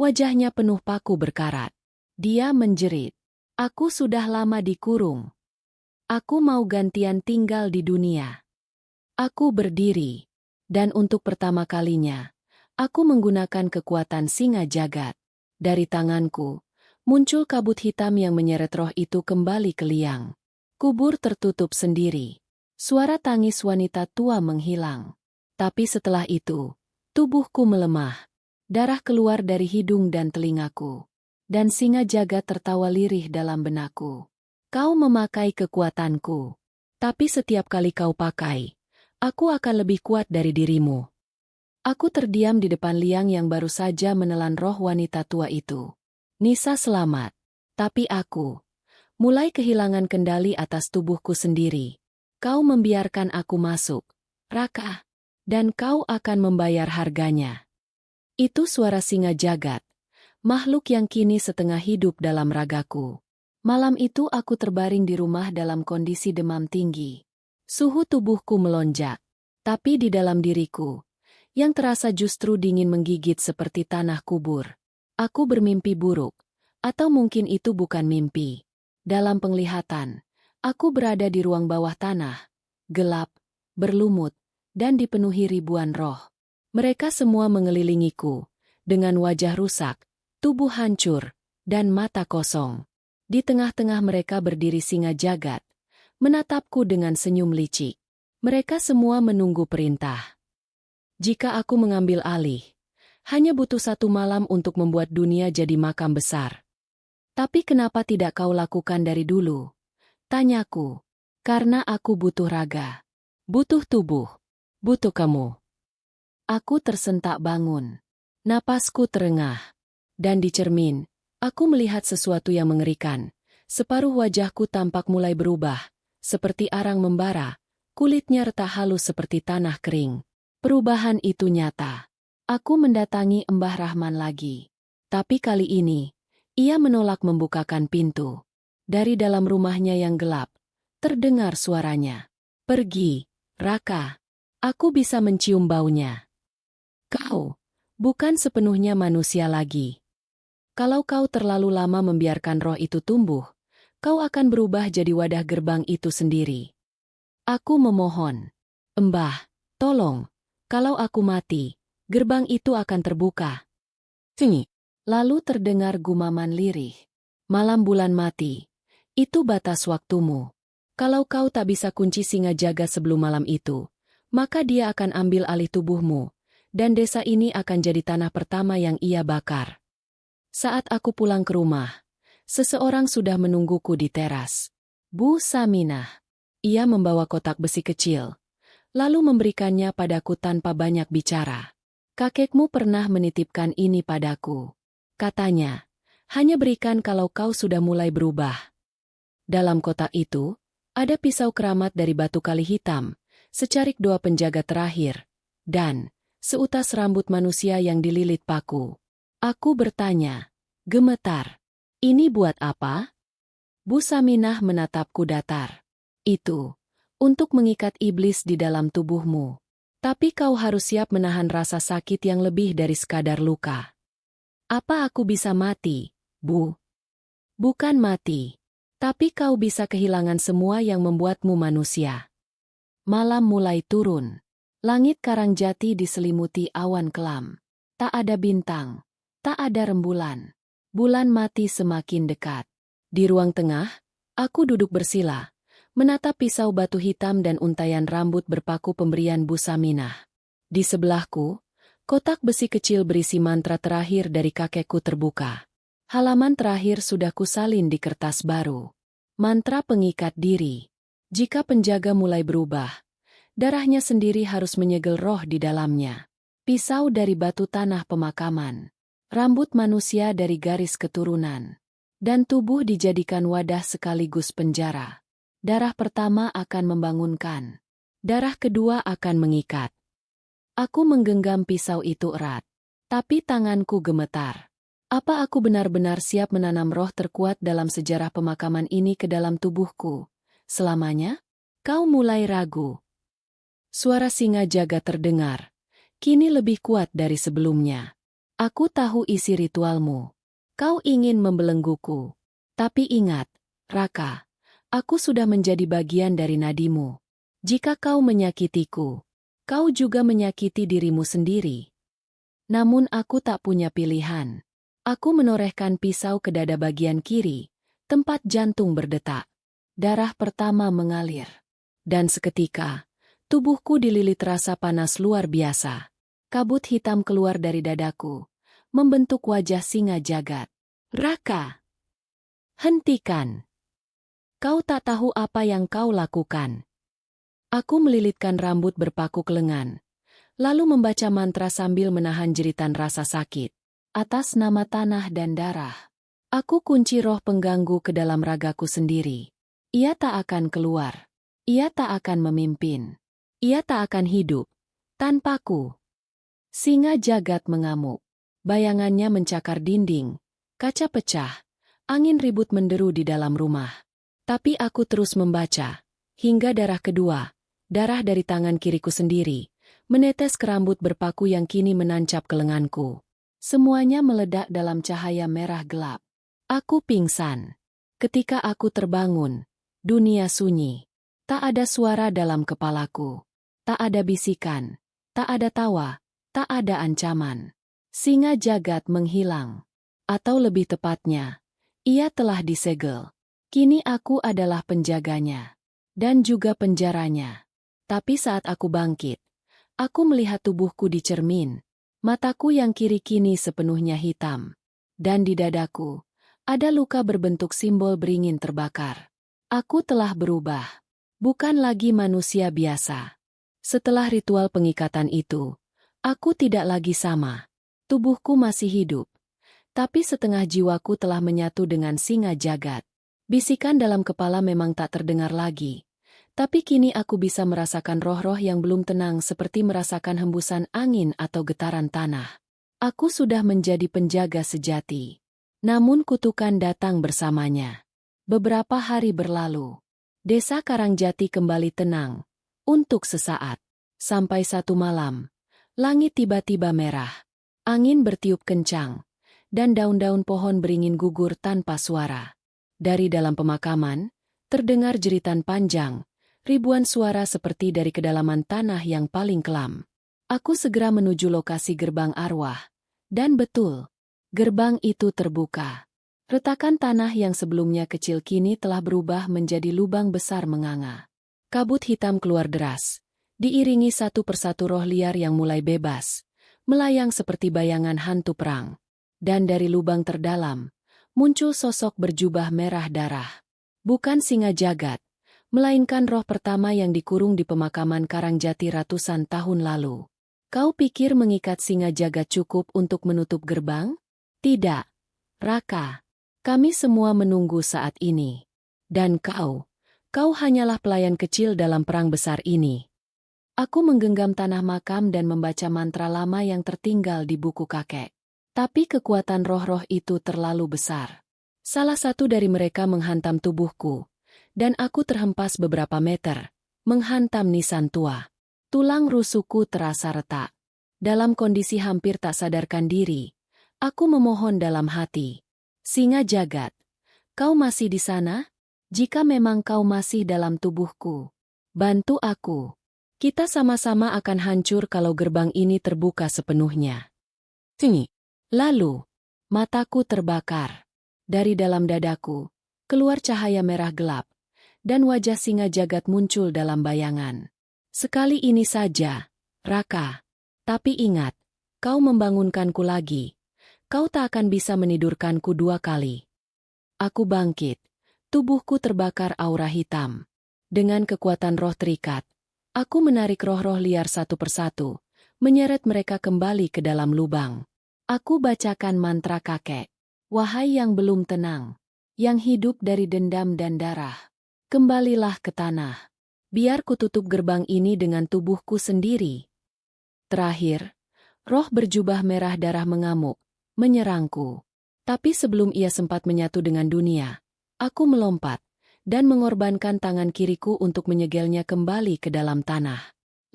wajahnya penuh paku berkarat. Dia menjerit, "Aku sudah lama dikurung. Aku mau gantian tinggal di dunia." Aku berdiri, dan untuk pertama kalinya, aku menggunakan kekuatan Singa Jagat. Dari tanganku, muncul kabut hitam yang menyeret roh itu kembali ke liang. Kubur tertutup sendiri. Suara tangis wanita tua menghilang. Tapi setelah itu, tubuhku melemah. Darah keluar dari hidung dan telingaku. Dan Singa Jagat tertawa lirih dalam benakku. Kau memakai kekuatanku. Tapi setiap kali kau pakai, aku akan lebih kuat dari dirimu. Aku terdiam di depan liang yang baru saja menelan roh wanita tua itu. Nisa selamat. Tapi aku mulai kehilangan kendali atas tubuhku sendiri. Kau membiarkan aku masuk, Raka. Dan kau akan membayar harganya. Itu suara Singa Jagat. Makhluk yang kini setengah hidup dalam ragaku. Malam itu aku terbaring di rumah dalam kondisi demam tinggi. Suhu tubuhku melonjak. Tapi di dalam diriku, yang terasa justru dingin menggigit seperti tanah kubur. Aku bermimpi buruk. Atau mungkin itu bukan mimpi. Dalam penglihatan, aku berada di ruang bawah tanah. Gelap, berlumut, dan dipenuhi ribuan roh. Mereka semua mengelilingiku. Dengan wajah rusak, tubuh hancur, dan mata kosong. Di tengah-tengah mereka berdiri Singa Jagat. Menatapku dengan senyum licik. Mereka semua menunggu perintah. Jika aku mengambil alih, hanya butuh 1 malam untuk membuat dunia jadi makam besar. Tapi kenapa tidak kau lakukan dari dulu? Tanyaku. Karena aku butuh raga. Butuh tubuh. Butuh kamu. Aku tersentak bangun. Napasku terengah. Dan di cermin, aku melihat sesuatu yang mengerikan. Separuh wajahku tampak mulai berubah. Seperti arang membara. Kulitnya retak halus seperti tanah kering. Perubahan itu nyata. Aku mendatangi Mbah Rahman lagi. Tapi kali ini, ia menolak membukakan pintu. Dari dalam rumahnya yang gelap, terdengar suaranya. Pergi, Raka. Aku bisa mencium baunya. Kau, bukan sepenuhnya manusia lagi. Kalau kau terlalu lama membiarkan roh itu tumbuh, kau akan berubah jadi wadah gerbang itu sendiri. Aku memohon. Mbah, tolong. Kalau aku mati, gerbang itu akan terbuka. Sini. Lalu terdengar gumaman lirih. Malam bulan mati. Itu batas waktumu. Kalau kau tak bisa kunci singa jaga sebelum malam itu, maka dia akan ambil alih tubuhmu, dan desa ini akan jadi tanah pertama yang ia bakar. Saat aku pulang ke rumah, seseorang sudah menungguku di teras. Bu Saminah. Ia membawa kotak besi kecil, lalu memberikannya padaku tanpa banyak bicara. Kakekmu pernah menitipkan ini padaku. Katanya, hanya berikan kalau kau sudah mulai berubah. Dalam kotak itu, ada pisau keramat dari batu kali hitam, secarik doa penjaga terakhir, dan seutas rambut manusia yang dililit paku. Aku bertanya, gemetar, ini buat apa? Bu Saminah menatapku datar. Itu, untuk mengikat iblis di dalam tubuhmu. Tapi kau harus siap menahan rasa sakit yang lebih dari sekadar luka. Apa aku bisa mati, Bu? Bukan mati. Tapi kau bisa kehilangan semua yang membuatmu manusia. Malam mulai turun. Langit Karangjati diselimuti awan kelam. Tak ada bintang. Tak ada rembulan. Bulan mati semakin dekat. Di ruang tengah, aku duduk bersila, menatap pisau batu hitam dan untayan rambut berpaku pemberian Bu Saminah. Di sebelahku, kotak besi kecil berisi mantra terakhir dari kakekku terbuka. Halaman terakhir sudah kusalin di kertas baru. Mantra pengikat diri. Jika penjaga mulai berubah, darahnya sendiri harus menyegel roh di dalamnya. Pisau dari batu tanah pemakaman. Rambut manusia dari garis keturunan. Dan tubuh dijadikan wadah sekaligus penjara. Darah pertama akan membangunkan. Darah kedua akan mengikat. Aku menggenggam pisau itu erat. Tapi tanganku gemetar. Apa aku benar-benar siap menanam roh terkuat dalam sejarah pemakaman ini ke dalam tubuhku? Selamanya? Kau mulai ragu. Suara singa jaga terdengar. Kini lebih kuat dari sebelumnya. Aku tahu isi ritualmu. Kau ingin membelengguku. Tapi ingat, Raka, aku sudah menjadi bagian dari nadimu. Jika kau menyakitiku, kau juga menyakiti dirimu sendiri. Namun aku tak punya pilihan. Aku menorehkan pisau ke dada bagian kiri, tempat jantung berdetak. Darah pertama mengalir. Dan seketika, tubuhku dililit rasa panas luar biasa. Kabut hitam keluar dari dadaku, membentuk wajah singa jagat. Raka! Hentikan! Kau tak tahu apa yang kau lakukan. Aku melilitkan rambut berpaku ke lengan, lalu membaca mantra sambil menahan jeritan rasa sakit. Atas nama tanah dan darah, aku kunci roh pengganggu ke dalam ragaku sendiri. Ia tak akan keluar. Ia tak akan memimpin. Ia tak akan hidup tanpaku. Singa jagat mengamuk. Bayangannya mencakar dinding. Kaca pecah. Angin ribut menderu di dalam rumah. Tapi aku terus membaca. Hingga darah kedua, darah dari tangan kiriku sendiri, menetes ke rambut berpaku yang kini menancap ke lenganku. Semuanya meledak dalam cahaya merah gelap. Aku pingsan. Ketika aku terbangun, dunia sunyi. Tak ada suara dalam kepalaku. Tak ada bisikan. Tak ada tawa. Tak ada ancaman. Singa jagat menghilang. Atau lebih tepatnya, ia telah disegel. Kini aku adalah penjaganya. Dan juga penjaranya. Tapi saat aku bangkit, aku melihat tubuhku di cermin. Mataku yang kiri kini sepenuhnya hitam. Dan di dadaku, ada luka berbentuk simbol beringin terbakar. Aku telah berubah. Bukan lagi manusia biasa. Setelah ritual pengikatan itu, aku tidak lagi sama. Tubuhku masih hidup, tapi setengah jiwaku telah menyatu dengan singa jagat. Bisikan dalam kepala memang tak terdengar lagi. Tapi kini aku bisa merasakan roh-roh yang belum tenang seperti merasakan hembusan angin atau getaran tanah. Aku sudah menjadi penjaga sejati. Namun kutukan datang bersamanya. Beberapa hari berlalu. Desa Karangjati kembali tenang. Untuk sesaat. Sampai satu malam. Langit tiba-tiba merah. Angin bertiup kencang. Dan daun-daun pohon beringin gugur tanpa suara. Dari dalam pemakaman, terdengar jeritan panjang. Ribuan suara seperti dari kedalaman tanah yang paling kelam. Aku segera menuju lokasi gerbang arwah. Dan betul, gerbang itu terbuka. Retakan tanah yang sebelumnya kecil kini telah berubah menjadi lubang besar menganga. Kabut hitam keluar deras, diiringi satu persatu roh liar yang mulai bebas, melayang seperti bayangan hantu perang. Dan dari lubang terdalam, muncul sosok berjubah merah darah. Bukan singa jagat, melainkan roh pertama yang dikurung di pemakaman Karangjati ratusan tahun lalu. Kau pikir mengikat singa jagat cukup untuk menutup gerbang? Tidak, Raka. Kami semua menunggu saat ini. Dan kau hanyalah pelayan kecil dalam perang besar ini. Aku menggenggam tanah makam dan membaca mantra lama yang tertinggal di buku kakek. Tapi kekuatan roh-roh itu terlalu besar. Salah satu dari mereka menghantam tubuhku, dan aku terhempas beberapa meter, menghantam nisan tua. Tulang rusukku terasa retak. Dalam kondisi hampir tak sadarkan diri, aku memohon dalam hati. Singa jagat, kau masih di sana? Jika memang kau masih dalam tubuhku, bantu aku. Kita sama-sama akan hancur kalau gerbang ini terbuka sepenuhnya. Tinggi. Lalu, mataku terbakar. Dari dalam dadaku, keluar cahaya merah gelap, dan wajah singa jagat muncul dalam bayangan. Sekali ini saja, Raka. Tapi ingat, kau membangunkanku lagi. Kau tak akan bisa menidurkanku dua kali. Aku bangkit. Tubuhku terbakar aura hitam. Dengan kekuatan roh terikat, aku menarik roh-roh liar satu persatu, menyeret mereka kembali ke dalam lubang. Aku bacakan mantra kakek. Wahai yang belum tenang, yang hidup dari dendam dan darah, kembalilah ke tanah. Biar kututup gerbang ini dengan tubuhku sendiri. Terakhir, roh berjubah merah darah mengamuk, menyerangku. Tapi sebelum ia sempat menyatu dengan dunia, aku melompat dan mengorbankan tangan kiriku untuk menyegelnya kembali ke dalam tanah.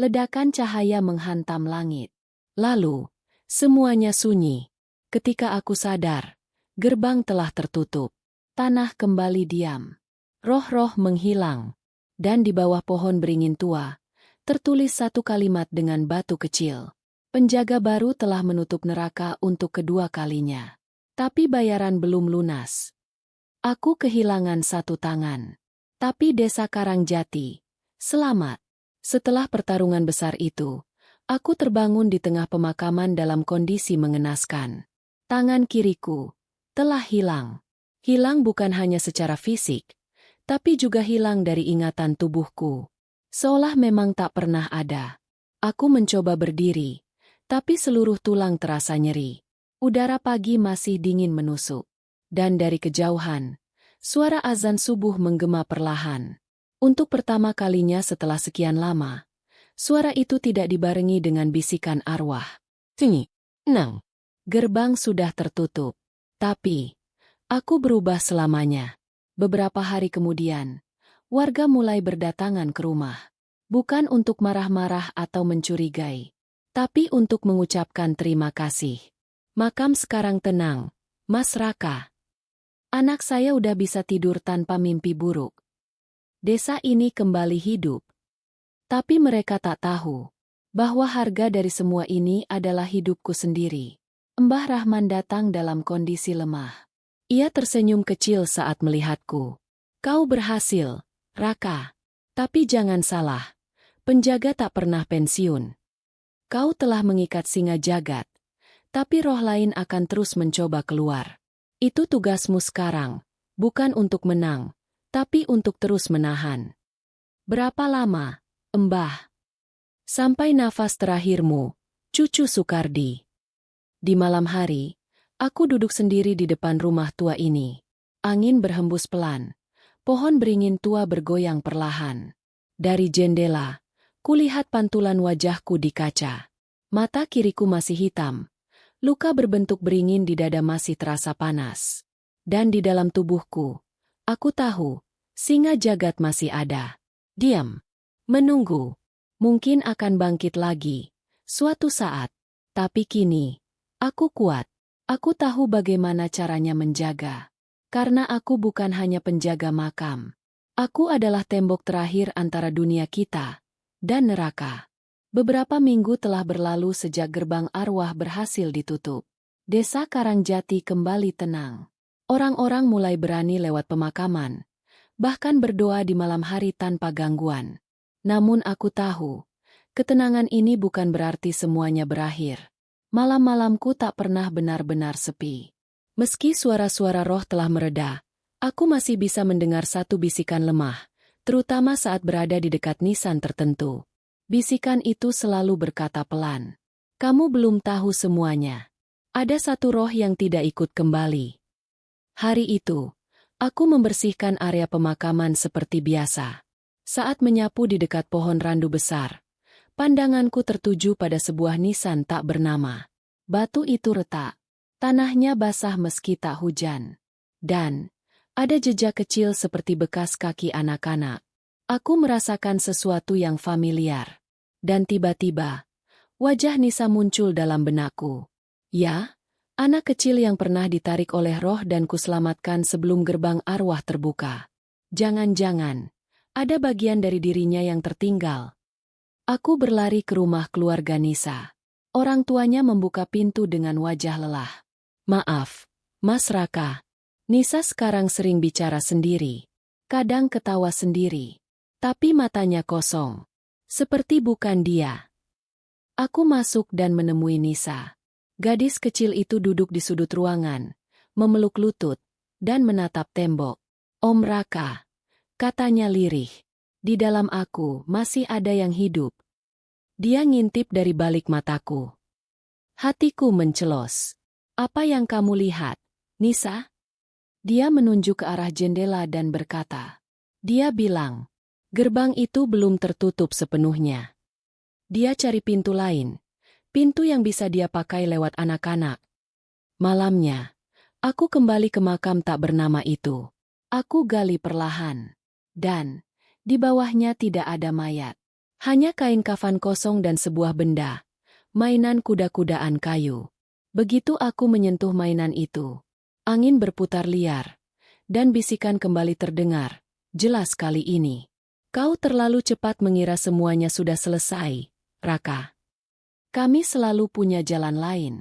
Ledakan cahaya menghantam langit. Lalu, semuanya sunyi. Ketika aku sadar, gerbang telah tertutup. Tanah kembali diam. Roh-roh menghilang. Dan di bawah pohon beringin tua, tertulis satu kalimat dengan batu kecil. Penjaga baru telah menutup neraka untuk kedua kalinya. Tapi bayaran belum lunas. Aku kehilangan satu tangan. Tapi Desa Karangjati, selamat. Setelah pertarungan besar itu, aku terbangun di tengah pemakaman dalam kondisi mengenaskan. Tangan kiriku telah hilang. Hilang bukan hanya secara fisik, tapi juga hilang dari ingatan tubuhku. Seolah memang tak pernah ada. Aku mencoba berdiri, tapi seluruh tulang terasa nyeri. Udara pagi masih dingin menusuk. Dan dari kejauhan, suara azan subuh menggema perlahan. Untuk pertama kalinya setelah sekian lama, suara itu tidak dibarengi dengan bisikan arwah. Tinggi, nang. Gerbang sudah tertutup. Tapi, aku berubah selamanya. Beberapa hari kemudian, warga mulai berdatangan ke rumah. Bukan untuk marah-marah atau mencurigai, tapi untuk mengucapkan terima kasih. Makam sekarang tenang, Mas Raka. Anak saya udah bisa tidur tanpa mimpi buruk. Desa ini kembali hidup. Tapi mereka tak tahu bahwa harga dari semua ini adalah hidupku sendiri. Mbah Rahman datang dalam kondisi lemah. Ia tersenyum kecil saat melihatku. Kau berhasil, Raka. Tapi jangan salah. Penjaga tak pernah pensiun. Kau telah mengikat singa jagat, tapi roh lain akan terus mencoba keluar. Itu tugasmu sekarang, bukan untuk menang, tapi untuk terus menahan. Berapa lama, Mbah? Sampai nafas terakhirmu, cucu Sukardi. Di malam hari, aku duduk sendiri di depan rumah tua ini. Angin berhembus pelan. Pohon beringin tua bergoyang perlahan. Dari jendela, kulihat pantulan wajahku di kaca. Mata kiriku masih hitam. Luka berbentuk beringin di dada masih terasa panas. Dan di dalam tubuhku, aku tahu, singa jagat masih ada. Diam. Menunggu. Mungkin akan bangkit lagi. Suatu saat. Tapi kini, aku kuat. Aku tahu bagaimana caranya menjaga. Karena aku bukan hanya penjaga makam. Aku adalah tembok terakhir antara dunia kita dan neraka. Beberapa minggu telah berlalu sejak gerbang arwah berhasil ditutup. Desa Karangjati kembali tenang. Orang-orang mulai berani lewat pemakaman, bahkan berdoa di malam hari tanpa gangguan. Namun aku tahu, ketenangan ini bukan berarti semuanya berakhir. Malam-malamku tak pernah benar-benar sepi. Meski suara-suara roh telah mereda, aku masih bisa mendengar satu bisikan lemah, terutama saat berada di dekat nisan tertentu. Bisikan itu selalu berkata pelan, "Kamu belum tahu semuanya. Ada satu roh yang tidak ikut kembali." Hari itu, aku membersihkan area pemakaman seperti biasa. Saat menyapu di dekat pohon randu besar, pandanganku tertuju pada sebuah nisan tak bernama. Batu itu retak. Tanahnya basah meski tak hujan. Dan ada jejak kecil seperti bekas kaki anak-anak. Aku merasakan sesuatu yang familiar. Dan tiba-tiba, wajah Nisa muncul dalam benakku. Ya, anak kecil yang pernah ditarik oleh roh dan kuselamatkan sebelum gerbang arwah terbuka. Jangan-jangan, ada bagian dari dirinya yang tertinggal. Aku berlari ke rumah keluarga Nisa. Orang tuanya membuka pintu dengan wajah lelah. "Maaf, Mas Raka." Nisa sekarang sering bicara sendiri. Kadang ketawa sendiri. Tapi matanya kosong. Seperti bukan dia. Aku masuk dan menemui Nisa. Gadis kecil itu duduk di sudut ruangan, memeluk lutut, dan menatap tembok. "Om Raka," katanya lirih. "Di dalam aku masih ada yang hidup." Dia ngintip dari balik mataku. Hatiku mencelos. "Apa yang kamu lihat, Nisa?" Dia menunjuk ke arah jendela dan berkata. Dia bilang, "Gerbang itu belum tertutup sepenuhnya." Dia cari pintu lain, pintu yang bisa dia pakai lewat anak-anak. Malamnya, aku kembali ke makam tak bernama itu. Aku gali perlahan. Dan, di bawahnya tidak ada mayat. Hanya kain kafan kosong dan sebuah benda, mainan kuda-kudaan kayu. Begitu aku menyentuh mainan itu, angin berputar liar, dan bisikan kembali terdengar, jelas kali ini. "Kau terlalu cepat mengira semuanya sudah selesai, Raka. Kami selalu punya jalan lain.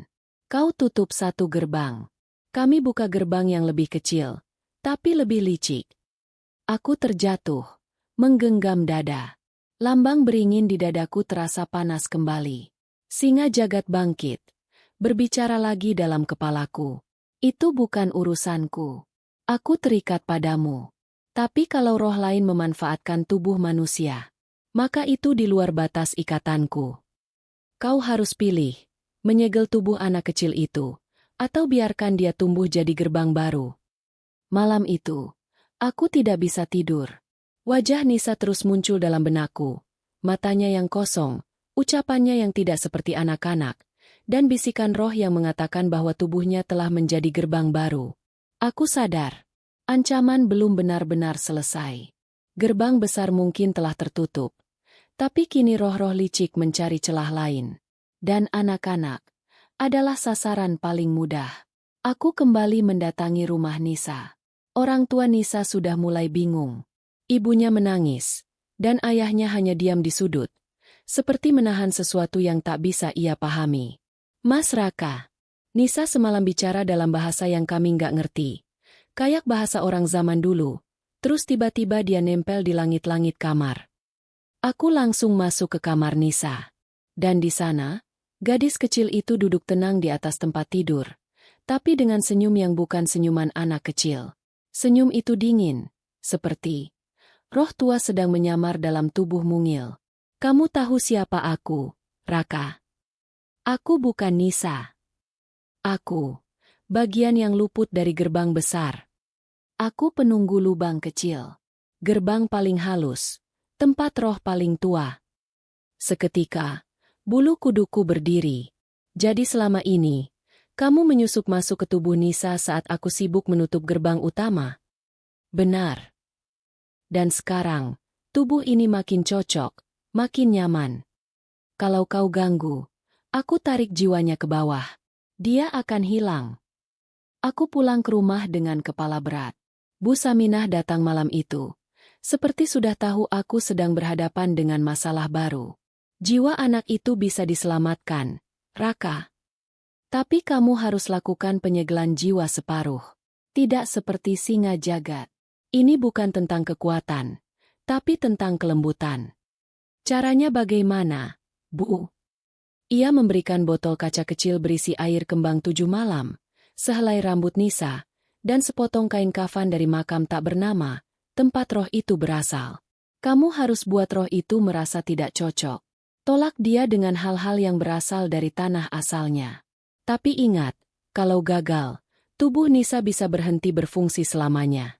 Kau tutup satu gerbang. Kami buka gerbang yang lebih kecil, tapi lebih licik." Aku terjatuh, menggenggam dada. Lambang beringin di dadaku terasa panas kembali. Singa jagat bangkit. Berbicara lagi dalam kepalaku. "Itu bukan urusanku. Aku terikat padamu. Tapi kalau roh lain memanfaatkan tubuh manusia, maka itu di luar batas ikatanku. Kau harus pilih, menyegel tubuh anak kecil itu, atau biarkan dia tumbuh jadi gerbang baru." Malam itu, aku tidak bisa tidur. Wajah Nisa terus muncul dalam benakku. Matanya yang kosong, ucapannya yang tidak seperti anak-anak, dan bisikan roh yang mengatakan bahwa tubuhnya telah menjadi gerbang baru. Aku sadar, ancaman belum benar-benar selesai. Gerbang besar mungkin telah tertutup, tapi kini roh-roh licik mencari celah lain. Dan anak-anak adalah sasaran paling mudah. Aku kembali mendatangi rumah Nisa. Orang tua Nisa sudah mulai bingung. Ibunya menangis, dan ayahnya hanya diam di sudut, seperti menahan sesuatu yang tak bisa ia pahami. "Mas Raka." Nisa semalam bicara dalam bahasa yang kami nggak ngerti. Kayak bahasa orang zaman dulu. Terus tiba-tiba dia nempel di langit-langit kamar. Aku langsung masuk ke kamar Nisa. Dan di sana, gadis kecil itu duduk tenang di atas tempat tidur. Tapi dengan senyum yang bukan senyuman anak kecil. Senyum itu dingin, seperti Roh tua sedang menyamar dalam tubuh mungil. Kamu tahu siapa aku, Raka? Aku bukan Nisa. Aku, bagian yang luput dari gerbang besar. Aku penunggu lubang kecil. Gerbang paling halus. Tempat roh paling tua. Seketika, bulu kuduku berdiri. Jadi selama ini, kamu menyusup masuk ke tubuh Nisa saat aku sibuk menutup gerbang utama? Benar. Dan sekarang, tubuh ini makin cocok, makin nyaman. Kalau kau ganggu, aku tarik jiwanya ke bawah. Dia akan hilang. Aku pulang ke rumah dengan kepala berat. Bu Saminah datang malam itu. Seperti sudah tahu aku sedang berhadapan dengan masalah baru. Jiwa anak itu bisa diselamatkan, Raka. Tapi kamu harus lakukan penyegelan jiwa separuh. Tidak seperti singa jagat. Ini bukan tentang kekuatan, tapi tentang kelembutan. Caranya bagaimana, Bu? Ia memberikan botol kaca kecil berisi air kembang 7 malam, sehelai rambut Nisa, dan sepotong kain kafan dari makam tak bernama, tempat roh itu berasal. Kamu harus buat roh itu merasa tidak cocok. Tolak dia dengan hal-hal yang berasal dari tanah asalnya. Tapi ingat, kalau gagal, tubuh Nisa bisa berhenti berfungsi selamanya.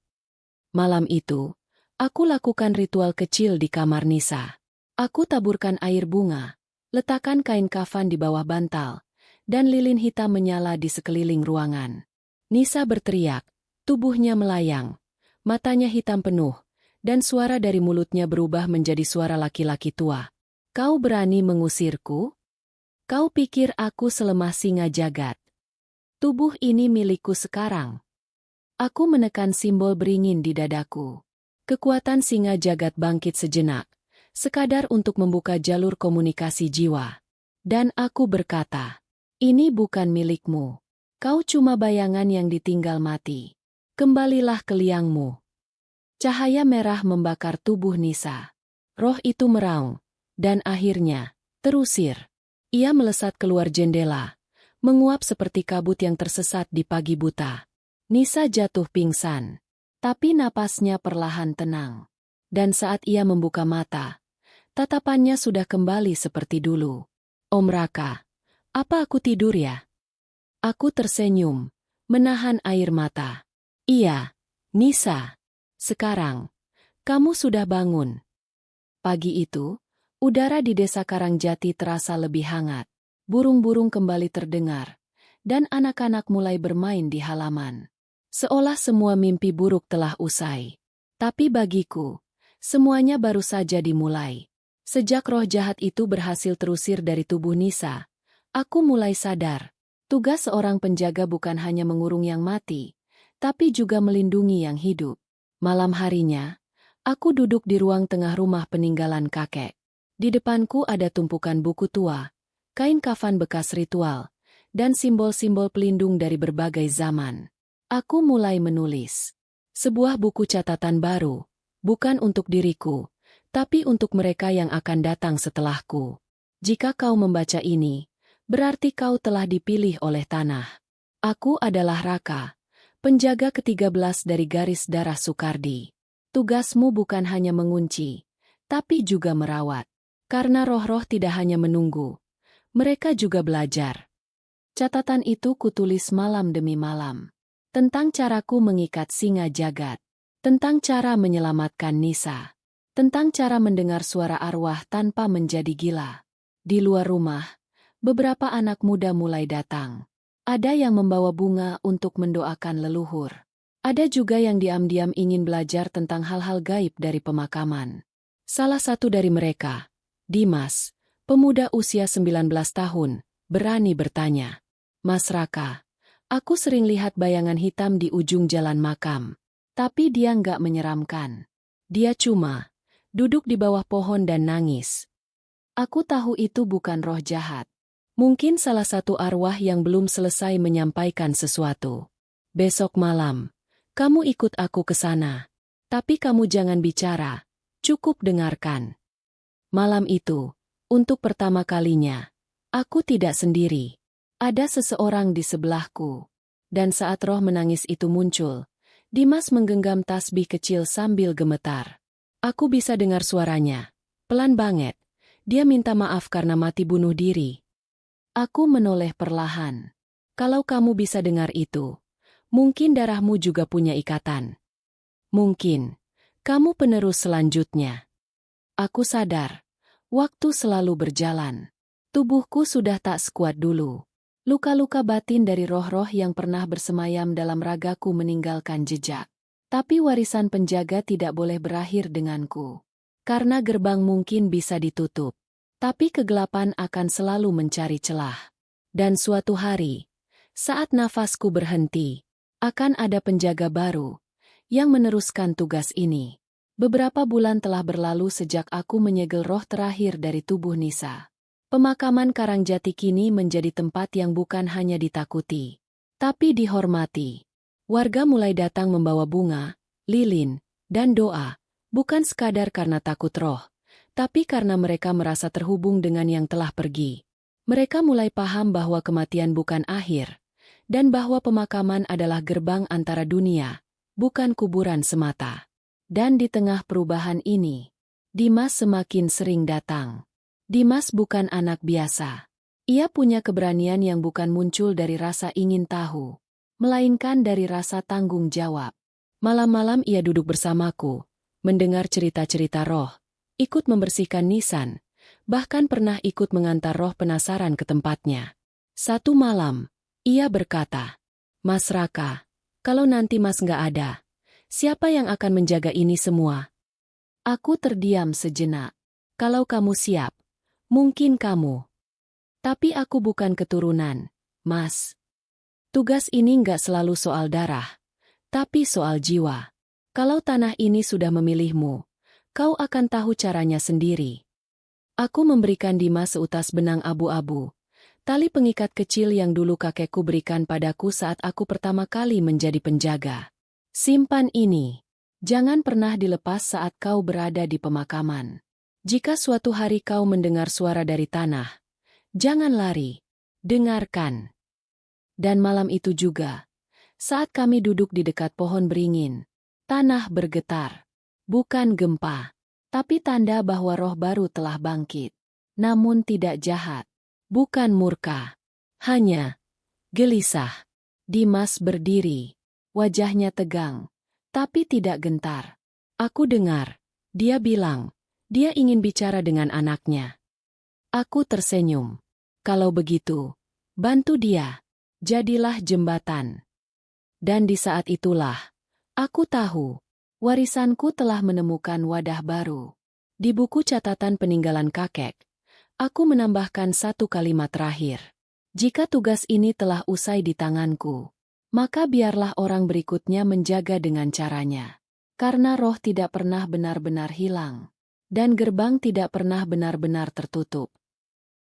Malam itu, aku lakukan ritual kecil di kamar Nisa. Aku taburkan air bunga, letakkan kain kafan di bawah bantal, dan lilin hitam menyala di sekeliling ruangan. Nisa berteriak, tubuhnya melayang, matanya hitam penuh, dan suara dari mulutnya berubah menjadi suara laki-laki tua. Kau berani mengusirku? Kau pikir aku selemah singa jagat? Tubuh ini milikku sekarang. Aku menekan simbol beringin di dadaku. Kekuatan singa jagat bangkit sejenak, sekadar untuk membuka jalur komunikasi jiwa. Dan aku berkata, ini bukan milikmu. Kau cuma bayangan yang ditinggal mati. Kembalilah ke liangmu. Cahaya merah membakar tubuh Nisa. Roh itu meraung, dan akhirnya, terusir. Ia melesat keluar jendela, menguap seperti kabut yang tersesat di pagi buta. Nisa jatuh pingsan, tapi napasnya perlahan tenang. Dan saat ia membuka mata, tatapannya sudah kembali seperti dulu. Om Raka, apa aku tidur ya? Aku tersenyum, menahan air mata. Iya, Nisa. Sekarang, kamu sudah bangun. Pagi itu, udara di desa Karangjati terasa lebih hangat. Burung-burung kembali terdengar, dan anak-anak mulai bermain di halaman. Seolah semua mimpi buruk telah usai. Tapi bagiku, semuanya baru saja dimulai. Sejak roh jahat itu berhasil terusir dari tubuh Nisa, aku mulai sadar. Tugas seorang penjaga bukan hanya mengurung yang mati, tapi juga melindungi yang hidup. Malam harinya, aku duduk di ruang tengah rumah peninggalan kakek. Di depanku ada tumpukan buku tua, kain kafan bekas ritual, dan simbol-simbol pelindung dari berbagai zaman. Aku mulai menulis. Sebuah buku catatan baru, bukan untuk diriku, tapi untuk mereka yang akan datang setelahku. Jika kau membaca ini, berarti kau telah dipilih oleh tanah. Aku adalah Raka, penjaga ke-13 dari garis darah Soekardi. Tugasmu bukan hanya mengunci, tapi juga merawat. Karena roh-roh tidak hanya menunggu, mereka juga belajar. Catatan itu kutulis malam demi malam. Tentang caraku mengikat singa jagat. Tentang cara menyelamatkan Nisa. Tentang cara mendengar suara arwah tanpa menjadi gila. Di luar rumah, beberapa anak muda mulai datang. Ada yang membawa bunga untuk mendoakan leluhur. Ada juga yang diam-diam ingin belajar tentang hal-hal gaib dari pemakaman. Salah satu dari mereka, Dimas, pemuda usia 19 tahun, berani bertanya. Mas Raka, aku sering lihat bayangan hitam di ujung jalan makam. Tapi dia nggak menyeramkan. Dia cuma duduk di bawah pohon dan nangis. Aku tahu itu bukan roh jahat. Mungkin salah satu arwah yang belum selesai menyampaikan sesuatu. Besok malam, kamu ikut aku ke sana. Tapi kamu jangan bicara, cukup dengarkan. Malam itu, untuk pertama kalinya, aku tidak sendiri. Ada seseorang di sebelahku. Dan saat roh menangis itu muncul, Dimas menggenggam tasbih kecil sambil gemetar. Aku bisa dengar suaranya. Pelan banget. Dia minta maaf karena mati bunuh diri. Aku menoleh perlahan. Kalau kamu bisa dengar itu, mungkin darahmu juga punya ikatan. Mungkin. Kamu penerus selanjutnya. Aku sadar. Waktu selalu berjalan. Tubuhku sudah tak sekuat dulu. Luka-luka batin dari roh-roh yang pernah bersemayam dalam ragaku meninggalkan jejak. Tapi warisan penjaga tidak boleh berakhir denganku. Karena gerbang mungkin bisa ditutup. Tapi kegelapan akan selalu mencari celah. Dan suatu hari, saat nafasku berhenti, akan ada penjaga baru yang meneruskan tugas ini. Beberapa bulan telah berlalu sejak aku menyegel roh terakhir dari tubuh Nisa. Pemakaman Karangjati kini menjadi tempat yang bukan hanya ditakuti, tapi dihormati. Warga mulai datang membawa bunga, lilin, dan doa, bukan sekadar karena takut roh, tapi karena mereka merasa terhubung dengan yang telah pergi. Mereka mulai paham bahwa kematian bukan akhir, dan bahwa pemakaman adalah gerbang antara dunia, bukan kuburan semata. Dan di tengah perubahan ini, Dimas semakin sering datang. Dimas bukan anak biasa. Ia punya keberanian yang bukan muncul dari rasa ingin tahu, melainkan dari rasa tanggung jawab. Malam-malam ia duduk bersamaku, mendengar cerita-cerita roh, ikut membersihkan nisan, bahkan pernah ikut mengantar roh penasaran ke tempatnya. Satu malam, ia berkata, "Mas Raka, kalau nanti Mas nggak ada, siapa yang akan menjaga ini semua?" Aku terdiam sejenak. "Kalau kamu siap, mungkin kamu. Tapi aku bukan keturunan, Mas. Tugas ini nggak selalu soal darah, tapi soal jiwa. Kalau tanah ini sudah memilihmu, kau akan tahu caranya sendiri." Aku memberikan Dimas seutas benang abu-abu, tali pengikat kecil yang dulu kakekku berikan padaku saat aku pertama kali menjadi penjaga. "Simpan ini. Jangan pernah dilepas saat kau berada di pemakaman. Jika suatu hari kau mendengar suara dari tanah, jangan lari, dengarkan." Dan malam itu juga, saat kami duduk di dekat pohon beringin, tanah bergetar. Bukan gempa, tapi tanda bahwa roh baru telah bangkit. Namun tidak jahat, bukan murka, hanya gelisah. Dimas berdiri, wajahnya tegang, tapi tidak gentar. Aku dengar, dia bilang, dia ingin bicara dengan anaknya. Aku tersenyum. Kalau begitu, bantu dia. Jadilah jembatan. Dan di saat itulah, aku tahu, warisanku telah menemukan wadah baru. Di buku catatan peninggalan kakek, aku menambahkan satu kalimat terakhir. Jika tugas ini telah usai di tanganku, maka biarlah orang berikutnya menjaga dengan caranya. Karena roh tidak pernah benar-benar hilang, dan gerbang tidak pernah benar-benar tertutup.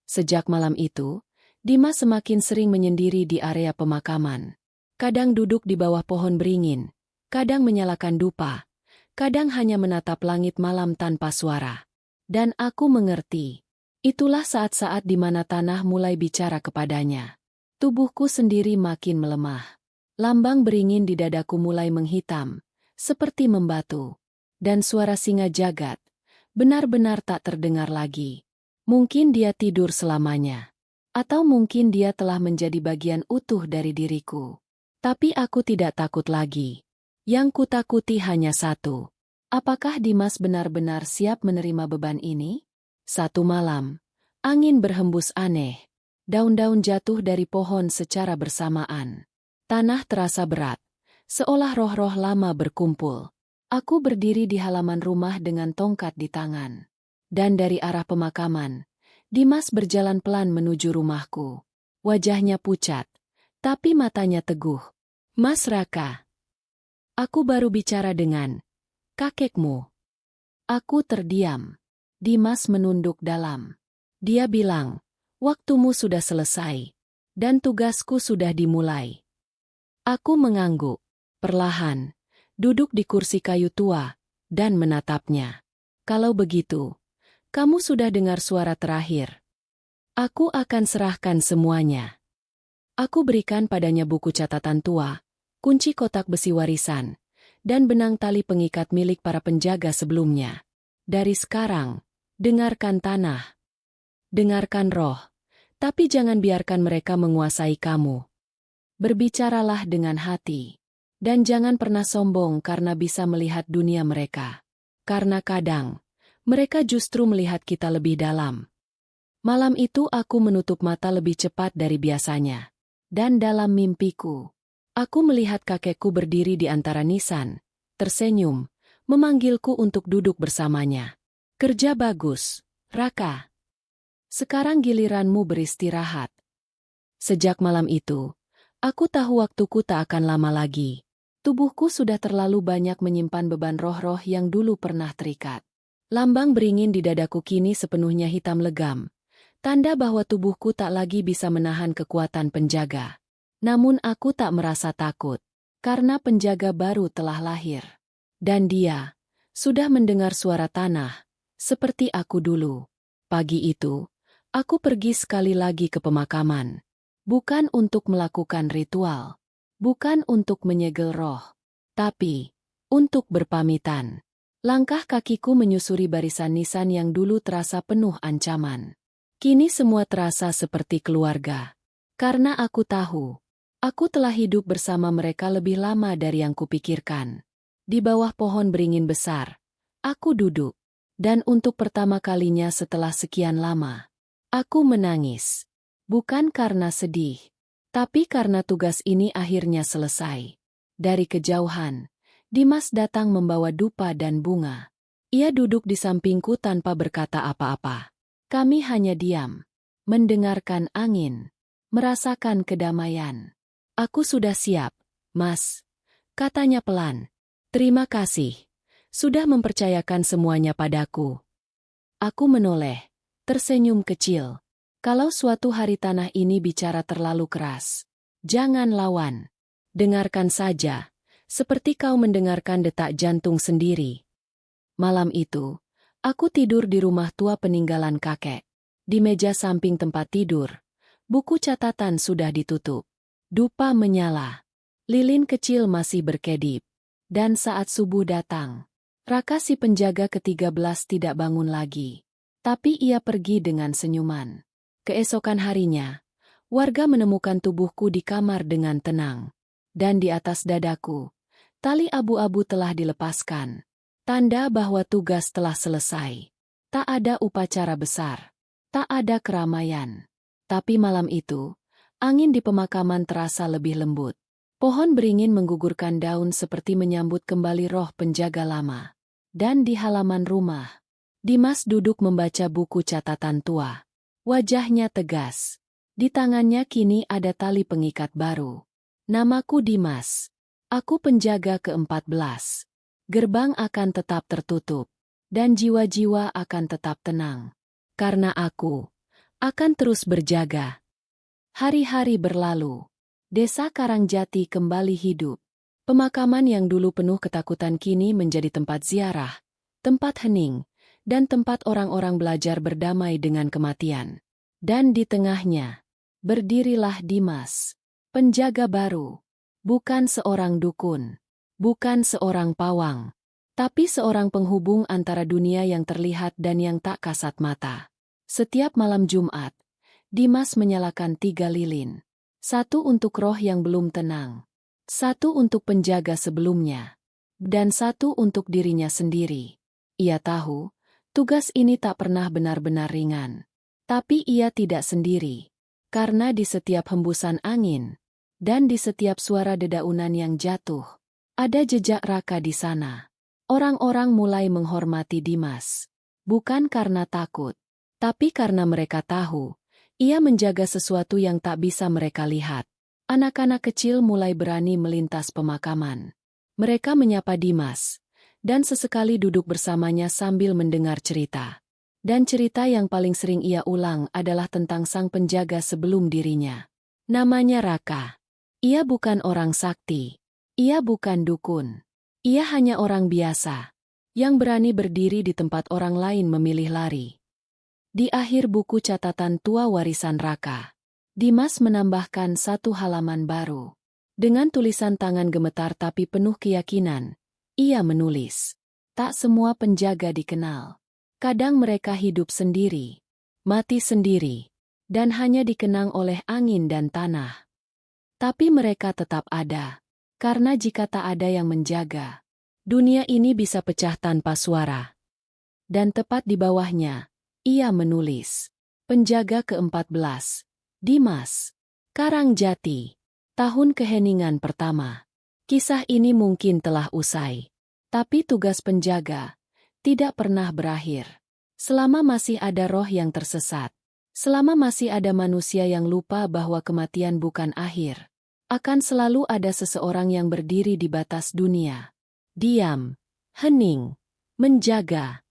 Sejak malam itu, Dimas semakin sering menyendiri di area pemakaman. Kadang duduk di bawah pohon beringin, kadang menyalakan dupa, kadang hanya menatap langit malam tanpa suara. Dan aku mengerti. Itulah saat-saat di mana tanah mulai bicara kepadanya. Tubuhku sendiri makin melemah. Lambang beringin di dadaku mulai menghitam, seperti membatu. Dan suara singa jagat benar-benar tak terdengar lagi. Mungkin dia tidur selamanya. Atau mungkin dia telah menjadi bagian utuh dari diriku. Tapi aku tidak takut lagi. Yang kutakuti hanya satu. Apakah Dimas benar-benar siap menerima beban ini? Satu malam, angin berhembus aneh. Daun-daun jatuh dari pohon secara bersamaan. Tanah terasa berat, seolah roh-roh lama berkumpul. Aku berdiri di halaman rumah dengan tongkat di tangan. Dan dari arah pemakaman, Dimas berjalan pelan menuju rumahku. Wajahnya pucat, tapi matanya teguh. "Mas Raka, aku baru bicara dengan kakekmu." Aku terdiam. Dimas menunduk dalam. Dia bilang, "Waktumu sudah selesai, dan tugasku sudah dimulai." Aku mengangguk, perlahan, duduk di kursi kayu tua, dan menatapnya. "Kalau begitu, kamu sudah dengar suara terakhir. Aku akan serahkan semuanya." Aku berikan padanya buku catatan tua, kunci kotak besi warisan, dan benang tali pengikat milik para penjaga sebelumnya. Dari sekarang, dengarkan tanah, dengarkan roh, tapi jangan biarkan mereka menguasai kamu. Berbicaralah dengan hati, dan jangan pernah sombong karena bisa melihat dunia mereka. Karena kadang, mereka justru melihat kita lebih dalam. Malam itu aku menutup mata lebih cepat dari biasanya. Dan dalam mimpiku, aku melihat kakekku berdiri di antara nisan, tersenyum, memanggilku untuk duduk bersamanya. Kerja bagus, Raka. Sekarang giliranmu beristirahat. Sejak malam itu, aku tahu waktuku tak akan lama lagi. Tubuhku sudah terlalu banyak menyimpan beban roh-roh yang dulu pernah terikat. Lambang beringin di dadaku kini sepenuhnya hitam legam. Tanda bahwa tubuhku tak lagi bisa menahan kekuatan penjaga. Namun aku tak merasa takut, karena penjaga baru telah lahir. Dan dia sudah mendengar suara tanah, seperti aku dulu. Pagi itu, aku pergi sekali lagi ke pemakaman. Bukan untuk melakukan ritual, bukan untuk menyegel roh, tapi untuk berpamitan. Langkah kakiku menyusuri barisan nisan yang dulu terasa penuh ancaman. Kini semua terasa seperti keluarga. Karena aku tahu, aku telah hidup bersama mereka lebih lama dari yang kupikirkan. Di bawah pohon beringin besar, aku duduk. Dan untuk pertama kalinya setelah sekian lama, aku menangis. Bukan karena sedih, tapi karena tugas ini akhirnya selesai. Dari kejauhan, Dimas datang membawa dupa dan bunga. Ia duduk di sampingku tanpa berkata apa-apa. Kami hanya diam, mendengarkan angin, merasakan kedamaian. Aku sudah siap, Mas, katanya pelan. Terima kasih, sudah mempercayakan semuanya padaku. Aku menoleh, tersenyum kecil. Kalau suatu hari tanah ini bicara terlalu keras, jangan lawan. Dengarkan saja, seperti kau mendengarkan detak jantung sendiri. Malam itu, aku tidur di rumah tua peninggalan kakek. Di meja samping tempat tidur, buku catatan sudah ditutup. Dupa menyala. Lilin kecil masih berkedip. Dan saat subuh datang, Raka si penjaga ke-13 tidak bangun lagi. Tapi ia pergi dengan senyuman. Keesokan harinya, warga menemukan tubuhku di kamar dengan tenang. Dan di atas dadaku, tali abu-abu telah dilepaskan. Tanda bahwa tugas telah selesai. Tak ada upacara besar. Tak ada keramaian. Tapi malam itu, angin di pemakaman terasa lebih lembut. Pohon beringin menggugurkan daun seperti menyambut kembali roh penjaga lama. Dan di halaman rumah, Dimas duduk membaca buku catatan tua. Wajahnya tegas. Di tangannya kini ada tali pengikat baru. Namaku Dimas. Aku penjaga ke-14. Gerbang akan tetap tertutup, dan jiwa-jiwa akan tetap tenang. Karena aku akan terus berjaga. Hari-hari berlalu. Desa Karangjati kembali hidup. Pemakaman yang dulu penuh ketakutan kini menjadi tempat ziarah, tempat hening, dan tempat orang-orang belajar berdamai dengan kematian. Dan di tengahnya, berdirilah Dimas, penjaga baru. Bukan seorang dukun. Bukan seorang pawang, tapi seorang penghubung antara dunia yang terlihat dan yang tak kasat mata. Setiap malam Jumat, Dimas menyalakan 3 lilin. 1 untuk roh yang belum tenang, 1 untuk penjaga sebelumnya, dan 1 untuk dirinya sendiri. Ia tahu, tugas ini tak pernah benar-benar ringan. Tapi ia tidak sendiri, karena di setiap hembusan angin, dan di setiap suara dedaunan yang jatuh, ada jejak Raka di sana. Orang-orang mulai menghormati Dimas. Bukan karena takut, tapi karena mereka tahu, ia menjaga sesuatu yang tak bisa mereka lihat. Anak-anak kecil mulai berani melintas pemakaman. Mereka menyapa Dimas, dan sesekali duduk bersamanya sambil mendengar cerita. Dan cerita yang paling sering ia ulang adalah tentang sang penjaga sebelum dirinya. Namanya Raka. Ia bukan orang sakti. Ia bukan dukun. Ia hanya orang biasa, yang berani berdiri di tempat orang lain memilih lari. Di akhir buku catatan tua warisan Raka, Dimas menambahkan 1 halaman baru. Dengan tulisan tangan gemetar tapi penuh keyakinan, Ia menulis. Tak semua penjaga dikenal. Kadang mereka hidup sendiri, mati sendiri, dan hanya dikenang oleh angin dan tanah. Tapi mereka tetap ada, karena jika tak ada yang menjaga, dunia ini bisa pecah tanpa suara. Dan tepat di bawahnya, ia menulis. Penjaga ke-14, Dimas Karangjati. Tahun keheningan pertama. Kisah ini mungkin telah usai. Tapi tugas penjaga tidak pernah berakhir. Selama masih ada roh yang tersesat, selama masih ada manusia yang lupa bahwa kematian bukan akhir, akan selalu ada seseorang yang berdiri di batas dunia. Diam, hening, menjaga.